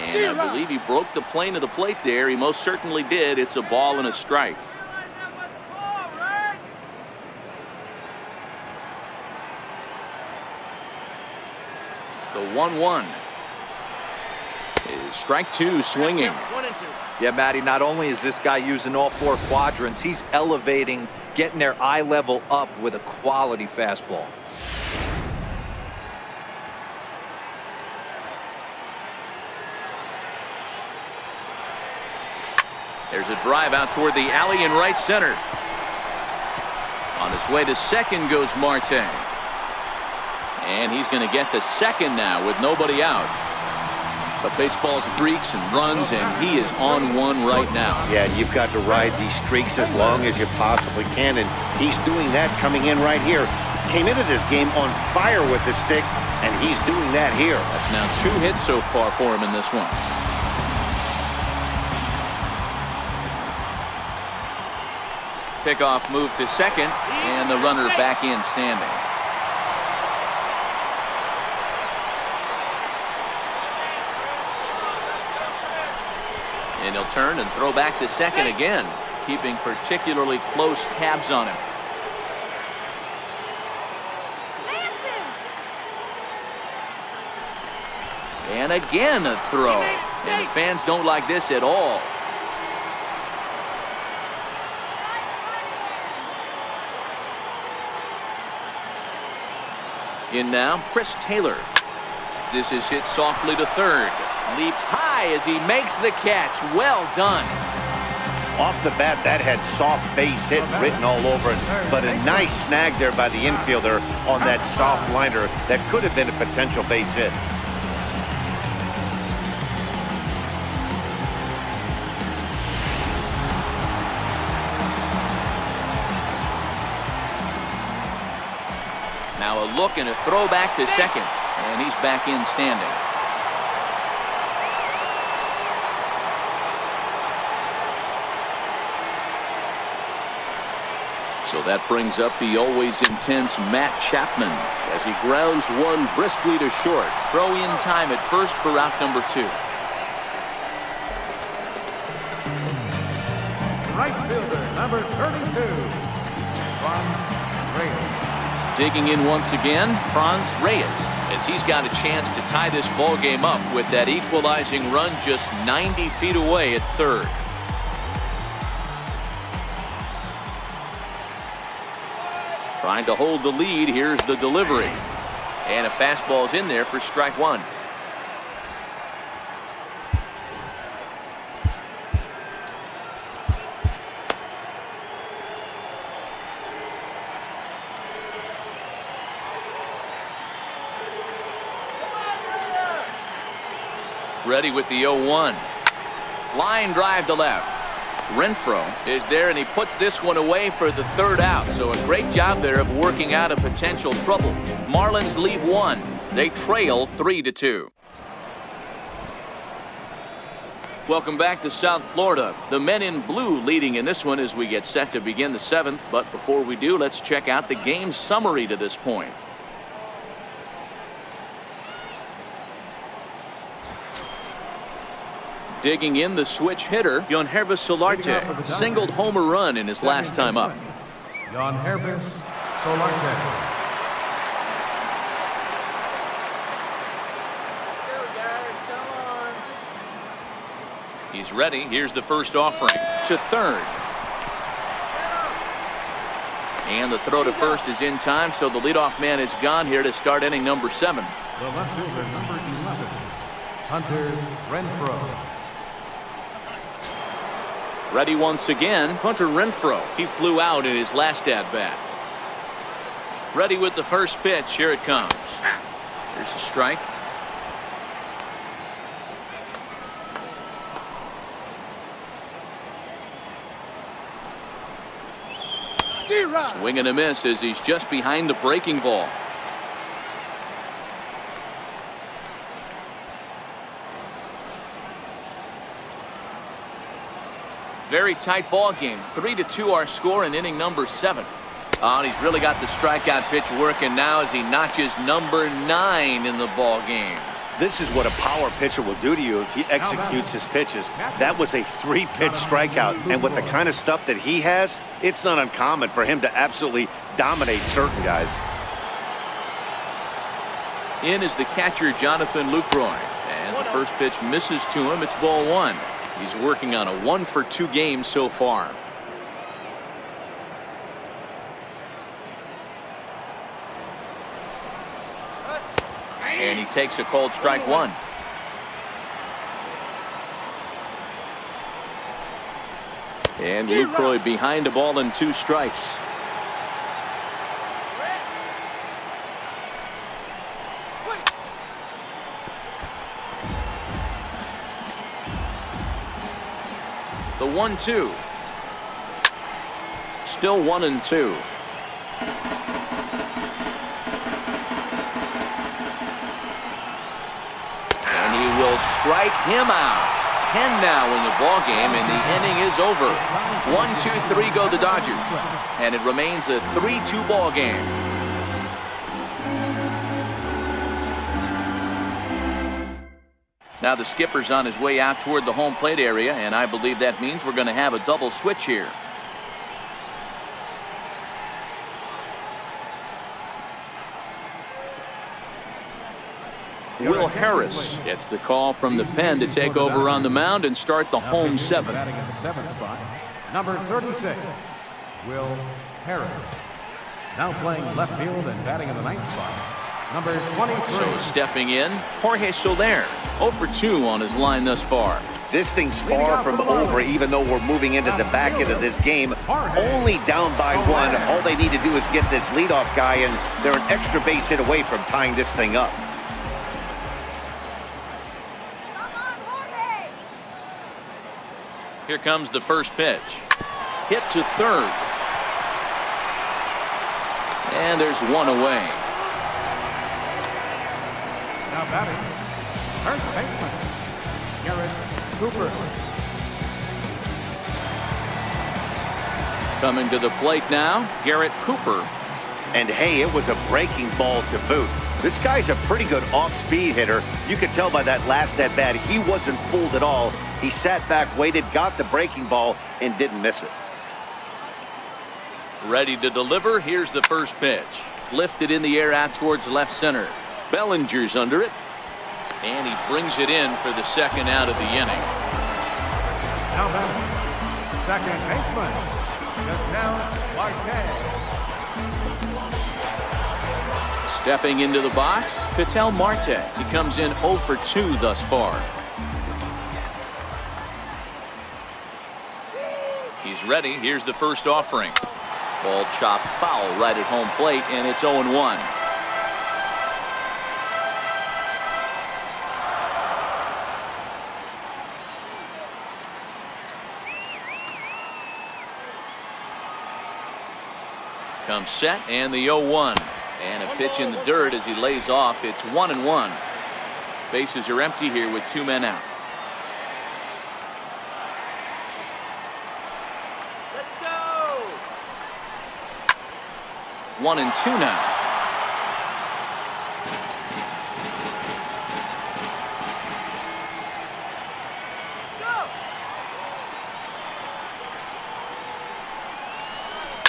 A: And I believe he broke the plane of the plate there. He most certainly did. It's a ball and a strike. The 1-1 is strike 2, swinging.
C: Yeah, Matty, not only is this guy using all 4 quadrants, he's elevating, getting their eye level up with a quality fastball.
A: There's a drive out toward the alley in right center. On his way to second goes Marte. And he's going to get to second now with nobody out. But baseball streaks and runs, and he is on one right now.
B: Yeah, and you've got to ride these streaks as long as you possibly can, and he's doing that coming in right here. Came into this game on fire with the stick, and he's doing that here.
A: That's now 2 hits so far for him in this one. Pickoff move to second, and the runner back in standing. And he'll turn and throw back to second again, keeping particularly close tabs on him. And again a throw. And the fans don't like this at all. In now, Chris Taylor. This is hit softly to third. Leaps high as he makes the catch. Well done.
B: Off the bat, that had soft base hit written all over it, but a nice snag there by the infielder on that soft liner that could have been a potential base hit.
A: Now a look and a throw back to second, and he's back in standing. So that brings up the always intense Matt Chapman as he grounds one briskly to short. Throw in time at first for out number 2.
D: Right fielder, number 32, Franz Reyes.
A: Digging in once again, Franz Reyes, as he's got a chance to tie this ball game up with that equalizing run just 90 feet away at third. Trying to hold the lead. Here's the delivery. And a fastball's in there for strike 1. Ready with the 0-1. Line drive to left. Renfroe is there, and he puts this one away for the third out. So a great job there of working out a potential trouble. Marlins leave 1. They trail 3-2. Welcome back to South Florida. The men in blue leading in this one as we get set to begin the 7th. But before we do, let's check out the game summary to this point. Digging in, the switch hitter, Yangervis Solarte, singled homer run in his last time up.
D: Yangervis Solarte.
A: He's ready. Here's the first offering to third. And the throw to first is in time, so the leadoff man is gone here to start inning number 7.
D: The left fielder, number 11, Hunter Renfroe.
A: Ready once again, Hunter Renfroe. He flew out in his last at-bat. Ready with the first pitch. Here it comes. Here's a strike. Swing and a miss as he's just behind the breaking ball. Very tight ball game. 3-2 our score in inning number 7. And he's really got the strikeout pitch working now as he notches number 9 in the ball game.
B: This is what a power pitcher will do to you if he executes his pitches. That was a 3-pitch strikeout, and with the kind of stuff that he has, it's not uncommon for him to absolutely dominate certain guys.
A: In is the catcher, Jonathan Lucroy. As the first pitch misses to him, it's ball 1. He's working on a 1-for-2 game so far. And he takes a called strike 1. And Lucroy behind a ball and 2 strikes. The 1-2. Still 1-2. And he will strike him out. 10 now in the ball game, and the inning is over. 1-2-3 go the Dodgers, and it remains a 3-2 ball game. Now the skipper's on his way out toward the home plate area, and I believe that means we're going to have a double switch here. Will Harris gets the call from the pen to take over on the mound and start the home seventh.
D: Batting in the seventh spot, number 36, Will Harris. Now playing left field and batting in the ninth spot, number 23.
A: So stepping in, Jorge Soler, 0 for 2 on his line thus far.
B: This thing's far from over, even though we're moving into the back end of this game. Only down by 1. All they need to do is get this leadoff guy, and they're an extra base hit away from tying this thing up.
A: Here comes the first pitch. Hit to third. And there's one away.
D: Now batting, first baseman, Garrett Cooper.
A: Coming to the plate now, Garrett Cooper.
B: And hey, it was a breaking ball to boot. This guy's a pretty good off-speed hitter. You could tell by that last at-bat, he wasn't fooled at all. He sat back, waited, got the breaking ball, and didn't miss it.
A: Ready to deliver. Here's the first pitch. Lifted in the air out towards left center. Bellinger's under it. And he brings it in for the second out of the inning.
D: Now batting, second baseman, Dodgers.at
A: Stepping into the box, Ketel Marte. He comes in 0 for 2 thus far. He's ready. Here's the first offering. Ball chopped foul right at home plate, and it's 0-1. Comes set, and the 0-1. And a pitch in the dirt as he lays off. It's 1-1. Bases are empty here with 2 men out.
F: Let's go.
A: 1-2 now.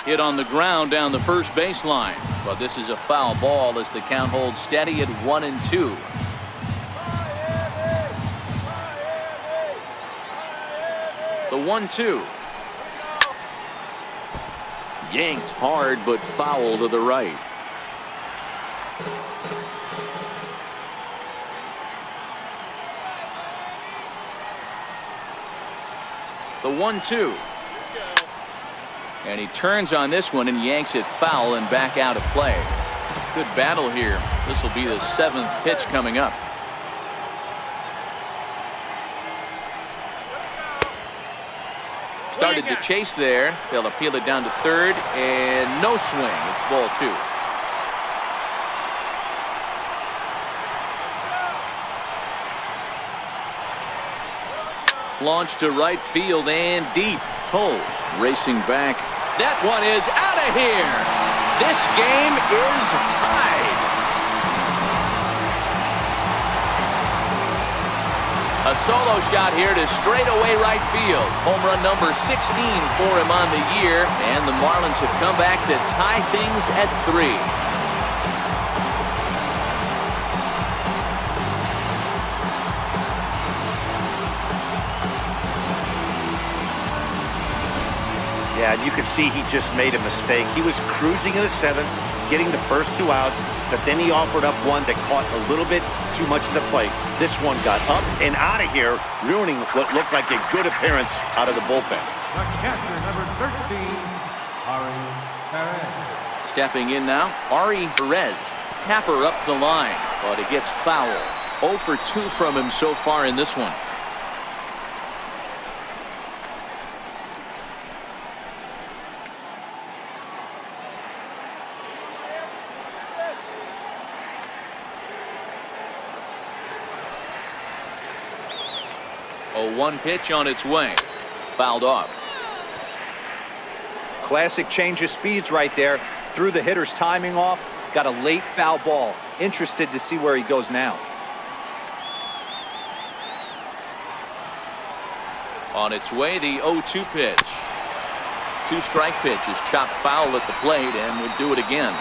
A: Hit on the ground down the first baseline, but this is a foul ball as the count holds steady at 1-2. The 1-2. Yanked hard, but foul to the right. The 1-2. And he turns on this one and yanks it foul and back out of play. Good battle here. This will be the 7th pitch coming up. Started to chase there. They'll appeal it down to third, and no swing. It's ball 2. Launched to right field and deep. Toles racing back. That one is out of here. This game is tied. A solo shot here to straightaway right field. Home run number 16 for him on the year, and the Marlins have come back to tie things at 3.
B: Yeah, and you could see he just made a mistake. He was cruising in the 7th, getting the first 2 outs, but then he offered up one that caught a little bit too much of the plate. This one got up and out of here, ruining what looked like a good appearance out of the bullpen.
D: The catcher, number 13, Ari Perez.
A: Stepping in now, Ari Perez. Tapper up the line, but it gets foul. 0 for 2 from him so far in this one. 0-1 pitch on its way. Fouled off.
C: Classic change of speeds right there. Threw the hitter's timing off. Got a late foul ball. Interested to see where he goes now.
A: On its way, the 0-2 pitch. 2-strike pitch is chopped foul at the plate and will do it again.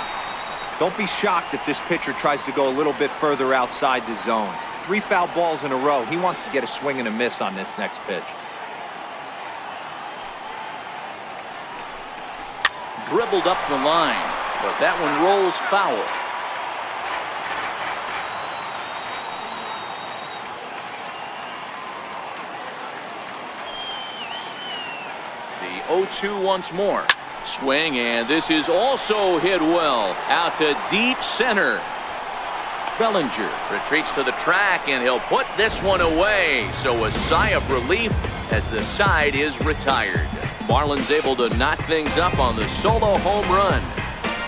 C: Don't be shocked if this pitcher tries to go a little bit further outside the zone. 3 foul balls in a row. He wants to get a swing and a miss on this next pitch.
A: Dribbled up the line, but that one rolls foul. The 0-2 once more. Swing, and this is also hit well out to deep center. Bellinger retreats to the track, and he'll put this one away. So a sigh of relief as the side is retired. Marlins able to knock things up on the solo home run.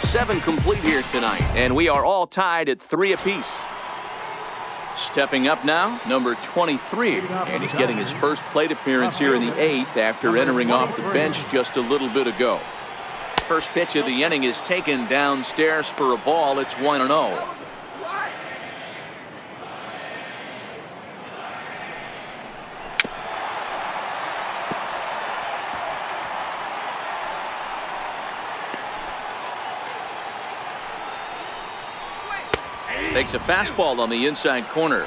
A: 7 complete here tonight, and we are all tied at 3 apiece. Stepping up now, number 23, and he's getting his first plate appearance here in the 8th after entering off the bench just a little bit ago. First pitch of the inning is taken downstairs for a ball. It's 1-0. Takes a fastball on the inside corner.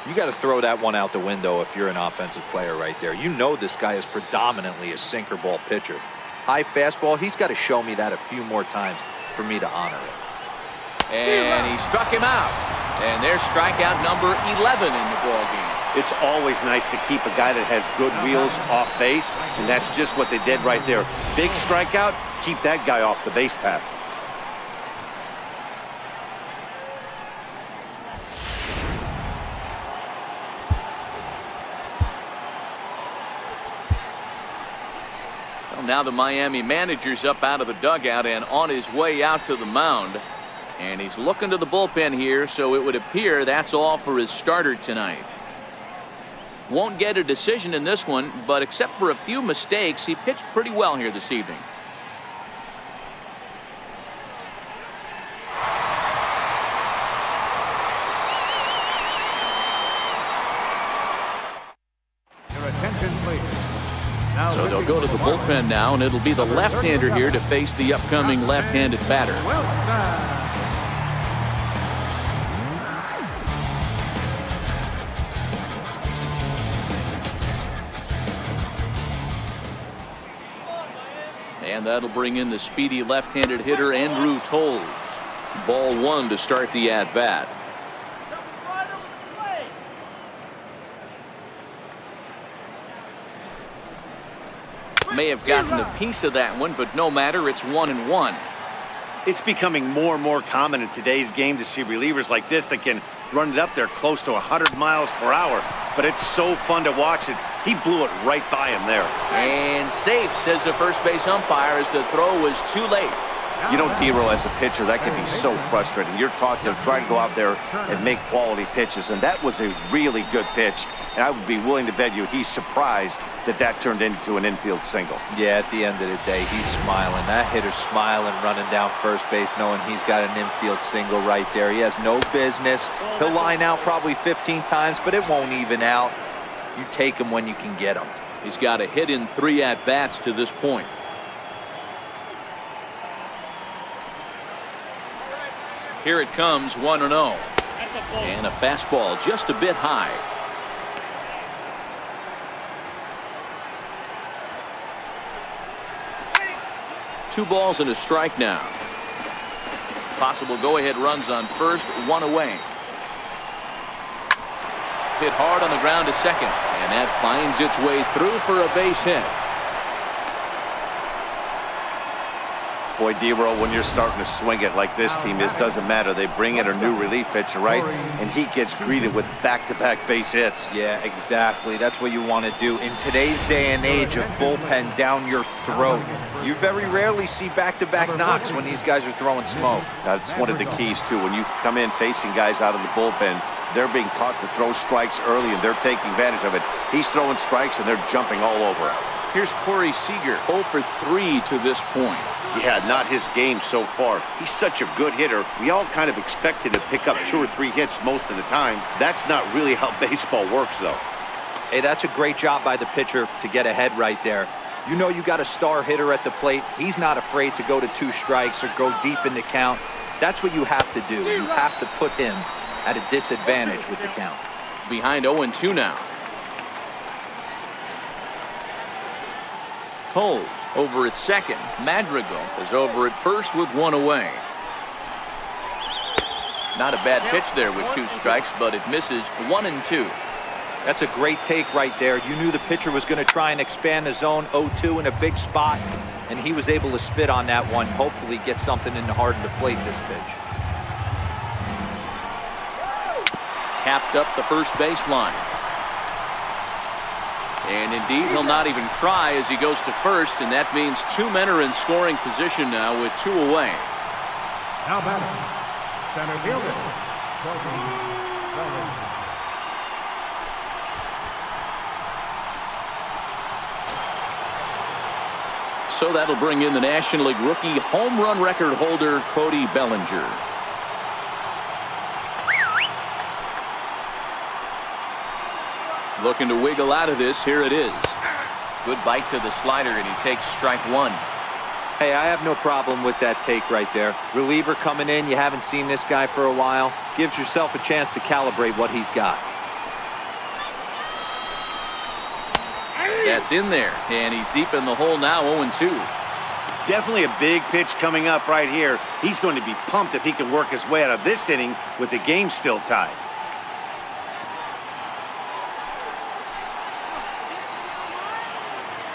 C: You got to throw that one out the window if you're an offensive player right there. You know this guy is predominantly a sinker ball pitcher. High fastball, he's got to show me that a few more times for me to honor it.
A: And he struck him out. And there's strikeout number 11 in the ballgame.
B: It's always nice to keep a guy that has good wheels off base, and that's just what they did right there. Big strikeout, keep that guy off the base path.
A: Now the Miami manager's up out of the dugout and on his way out to the mound. And he's looking to the bullpen here, so it would appear that's all for his starter tonight. Won't get a decision in this one, but except for a few mistakes, he pitched pretty well here this evening.
D: Your attention, please.
A: So they'll go to the bullpen now, and it'll be the left-hander here to face the upcoming left-handed batter. And that'll bring in the speedy left-handed hitter Andrew Toles. Ball 1 to start the at-bat. May have gotten a piece of that one, but no matter, it's 1-1.
B: It's becoming more and more common in today's game to see relievers like this that can run it up there close to 100 miles per hour. But it's so fun to watch it. He blew it right by him there.
A: And safe, says the first base umpire, as the throw was too late.
B: You know, D-Row, as a pitcher, that can be so frustrating. You're taught to try to go out there and make quality pitches, and that was a really good pitch. And I would be willing to bet you he's surprised that that turned into an infield single.
C: Yeah, at the end of the day, he's smiling. That hitter's smiling, running down first base, knowing he's got an infield single right there. He has no business. He'll line out probably 15 times, but it won't even out. You take him when you can get him.
A: He's got a hit in 3 at-bats to this point. Here it comes, 1-0. And a fastball just a bit high. Two balls and a strike now. Possible go-ahead runs on first, 1 away. Hit hard on the ground to second, and that finds its way through for a base hit.
B: Boy, D-Row, when you're starting to swing it like this team is, doesn't matter. They bring in a new relief pitcher, right? And he gets greeted with back-to-back base hits.
C: Yeah, exactly. That's what you want to do. In today's day and age of bullpen down your throat, you very rarely see back-to-back knocks when these guys are throwing smoke.
B: That's one of the keys, too. When you come in facing guys out of the bullpen, They're being taught to throw strikes early, and they're taking advantage of it. He's throwing strikes, and they're jumping all over him.
A: Here's Corey Seager, 0 for 3 to this point.
B: Yeah, not his game so far. He's such a good hitter. We all kind of expect him to pick up 2 or 3 hits most of the time. That's not really how baseball works, though.
C: Hey, that's a great job by the pitcher to get ahead right there. You know you got a star hitter at the plate. He's not afraid to go to 2 strikes or go deep in the count. That's what you have to do. You have to put him at a disadvantage with the count.
A: Behind 0-2 now. Toles over at second. Madrigal is over at first with 1 away. Not a bad pitch there with 2 strikes, but it misses 1-2.
C: That's a great take right there. You knew the pitcher was going to try and expand the zone. 0-2 in a big spot, and he was able to spit on that one. Hopefully get something in the heart of the plate this pitch.
A: Tapped up the first baseline. And indeed, he'll not even try as he goes to first, and that means 2 men are in scoring position now with 2 away.
D: Now batting, center fielder, Cody Bellinger.
A: So that'll bring in the National League rookie home run record holder, Cody Bellinger. Looking to wiggle out of this. Here it is. Good bite to the slider, and he takes strike 1.
C: Hey, I have no problem with that take right there. Reliever coming in. You haven't seen this guy for a while. Gives yourself a chance to calibrate what he's got.
A: That's in there, and he's deep in the hole now, 0-2.
B: Definitely a big pitch coming up right here. He's going to be pumped if he can work his way out of this inning with the game still tied.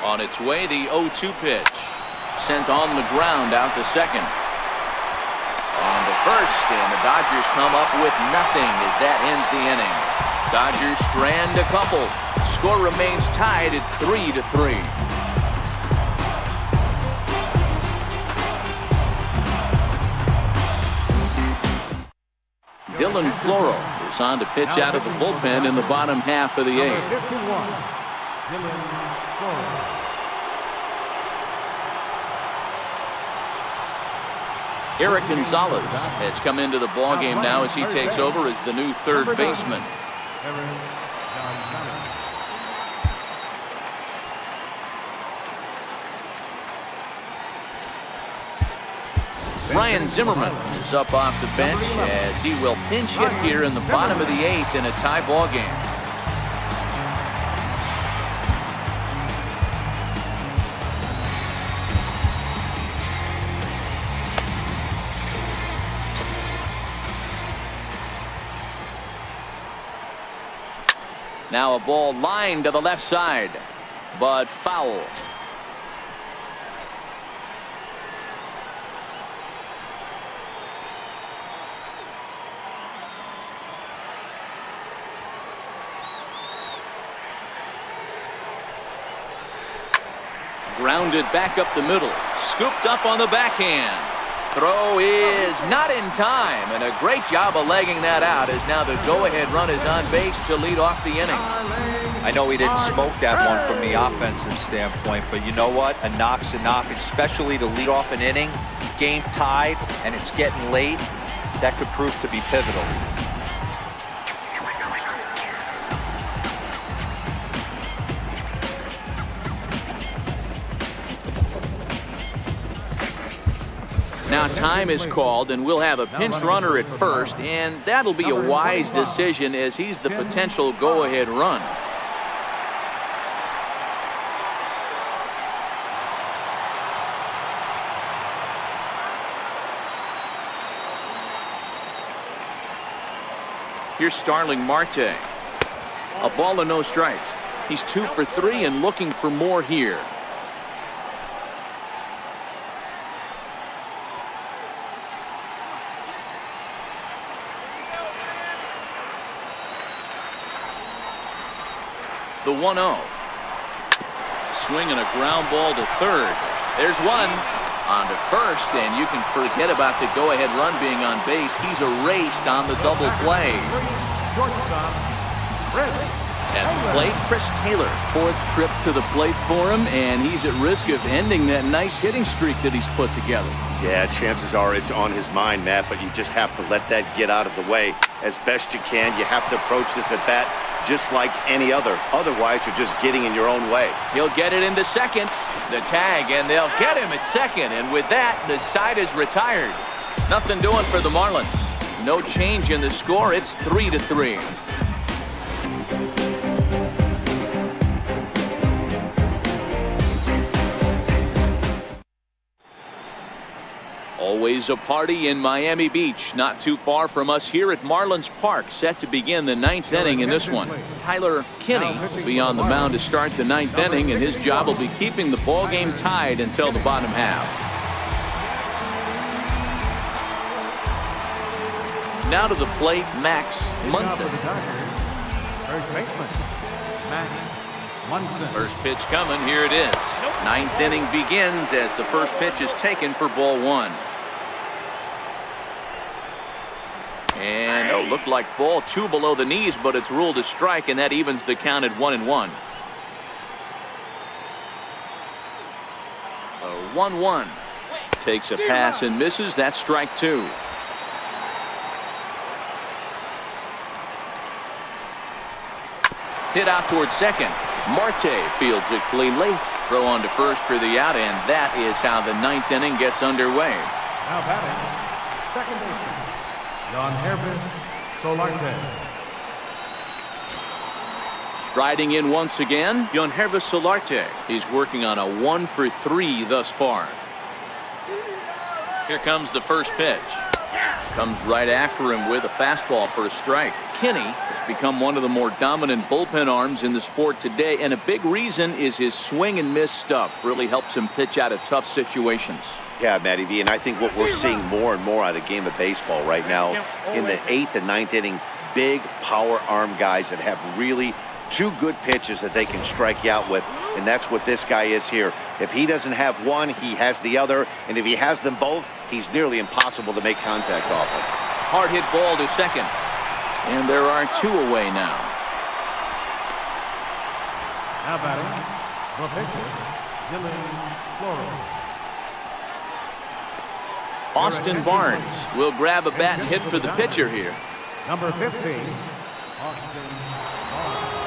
A: On its way, the 0-2 pitch. Sent on the ground out to second. On to first, and the Dodgers come up with nothing as that ends the inning. Dodgers strand a couple. Score remains tied at 3-3. Dylan Floro is on to pitch out of the bullpen in the bottom half of the 8th.
D: 51, Dylan Floro.
A: Eric Gonzalez has come into the ballgame now as he takes over as the new third baseman. Ryan Zimmerman is up off the bench as he will pinch hit here in the bottom of the 8th in a tie ball game. Now a ball lined to the left side, but foul. Grounded back up the middle, scooped up on the backhand. Throw is not in time, and a great job of legging that out as now the go-ahead run is on base to lead off the inning.
C: I know he didn't smoke that one from the offensive standpoint, but you know what? A knock's a knock, especially to lead off an inning. Game tied, and it's getting late. That could prove to be pivotal.
A: Now time is called, and we'll have a pinch runner at first, and that'll be a wise decision as he's the potential go-ahead run. Here's Starling Marte. A ball and no strikes. He's 2 for 3 and looking for more here. The 1-0. Swinging a ground ball to third. There's one. On to first, and you can forget about the go-ahead run being on base. He's erased on the double play.
D: shortstop, Chris.
A: At plate, Chris Taylor, fourth trip to the plate for him, and he's at risk of ending that nice hitting streak that he's put together.
B: Yeah, chances are it's on his mind, Matt, but you just have to let that get out of the way as best you can. You have to approach this at bat just like any other. Otherwise, you're just getting in your own way.
A: He'll get it into second. The tag, and they'll get him at second. And with that, the side is retired. Nothing doing for the Marlins. No change in the score. It's 3-3. Always a party in Miami Beach, not too far from us here at Marlins Park, set to begin the ninth inning in this one. Tyler Kinney will be on the mound to start the ninth inning, and his job will be keeping the ball game tied until the bottom half. Now to the plate, Max Munson.
D: First baseman, Max Munson.
A: First pitch coming, here it is. Ninth inning begins as the first pitch is taken for ball one. And looked like ball two below the knees, but it's ruled a strike, and that evens the count at 1-1. A 1-1. Takes a pass and misses. That's strike two. Hit out towards second. Marte fields it cleanly. Throw on to first for the out, and that is how the ninth inning gets underway.
D: Now batting, second baseman, Solarte.
A: Striding in once again, Yonhervis Solarte. He's working on a 1-for-3 thus far. Here comes the first pitch. Comes right after him with a fastball for a strike. Kinney has become one of the more dominant bullpen arms in the sport today, and a big reason is his swing and miss stuff. Really helps him pitch out of tough situations.
B: Yeah, Matty V, and I think what we're seeing more and more out of the game of baseball right now in the 8th and 9th inning, big power arm guys that have really two good pitches that they can strike you out with, and that's what this guy is here. If he doesn't have one, he has the other, and if he has them both, he's nearly impossible to make contact off of.
A: Hard hit ball to second, and there are two away now.
D: Now batting, the pitcher, Dylan Flores.
A: Austin Barnes will grab a bat and hit for the pitcher here.
D: Number 15, Austin Barnes.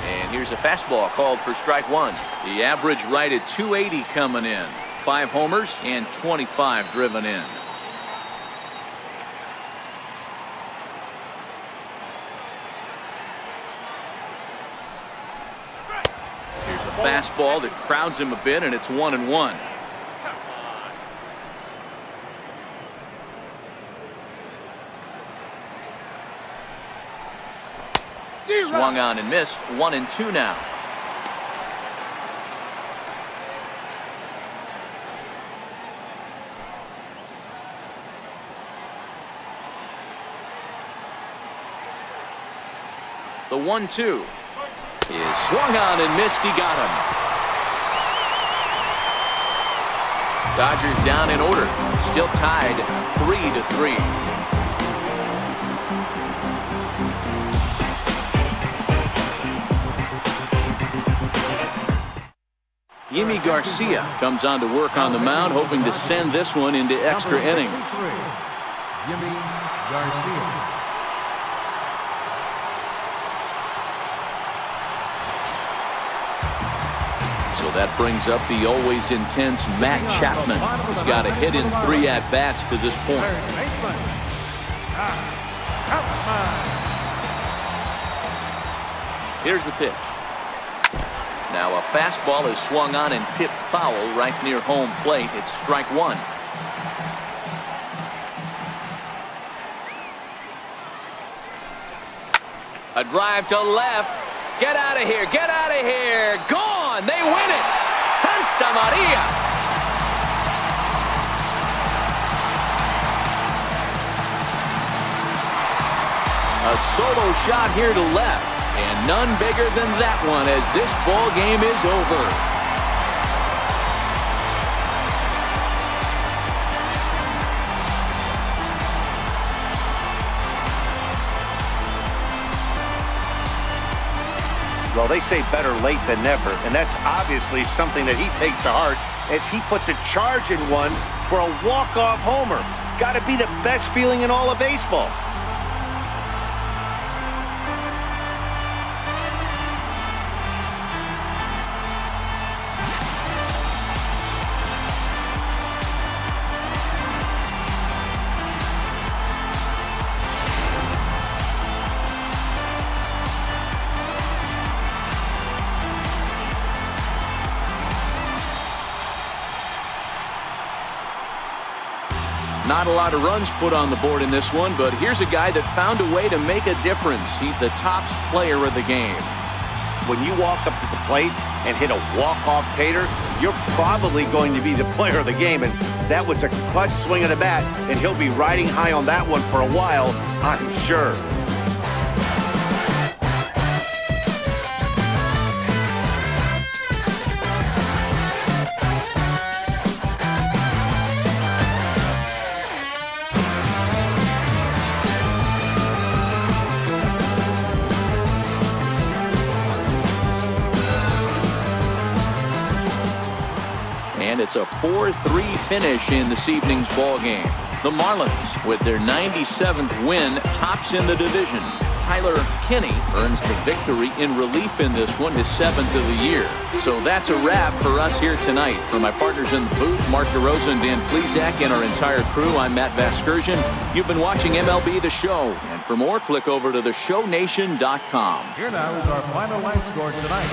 A: And here's a fastball called for strike one. The average right at 280 coming in. 5 homers and 25 driven in. Here's a fastball that crowds him a bit, and it's 1-1. Swung on and missed. 1-2 now. The 1-2 is swung on and missed. He got him. Dodgers down in order. Still tied 3-3. Yimi Garcia comes on to work on the mound, hoping to send this one into extra innings.
D: Yimi Garcia.
A: So that brings up the always intense Matt Chapman, who's got a hit in 3 at-bats to this point. Here's the pitch. Now a fastball is swung on and tipped foul right near home plate. It's strike one. A drive to left. Get out of here. Get out of here. Gone. They win it. Santa Maria. A solo shot here to left. And none bigger than that one as this ball game is over.
B: Well, they say better late than never, and that's obviously something that he takes to heart as he puts a charge in one for a walk-off homer. Got to be the best feeling in all of baseball.
A: Not a lot of runs put on the board in this one, but here's a guy that found a way to make a difference. He's the top player of the game.
B: When you walk up to the plate and hit a walk-off tater, you're probably going to be the player of the game, and that was a clutch swing of the bat, and he'll be riding high on that one for a while, I'm sure.
A: And it's a 4-3 finish in this evening's ball game. The Marlins, with their 97th win, tops in the division. Tyler Kinney earns the victory in relief in this one, his 7th of the year. So that's a wrap for us here tonight. For my partners in the booth, Mark DeRosa and Dan Plesac, and our entire crew, I'm Matt Vasgersian. You've been watching MLB The Show. And for more, click over to theshownation.com.
D: Here now is our final line score tonight.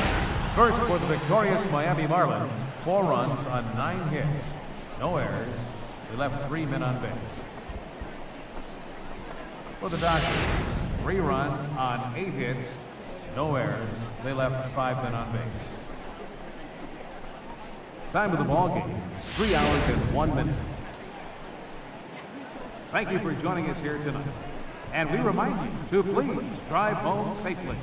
D: First for the victorious Miami Marlins, 4 runs on 9 hits. No errors. They left 3 men on base. For the Dodgers, 3 runs on 8 hits. No errors. They left 5 men on base. Time of the ball game, 3 hours and 1 minute. Thank you for joining us here tonight. And we remind you to please drive home safely.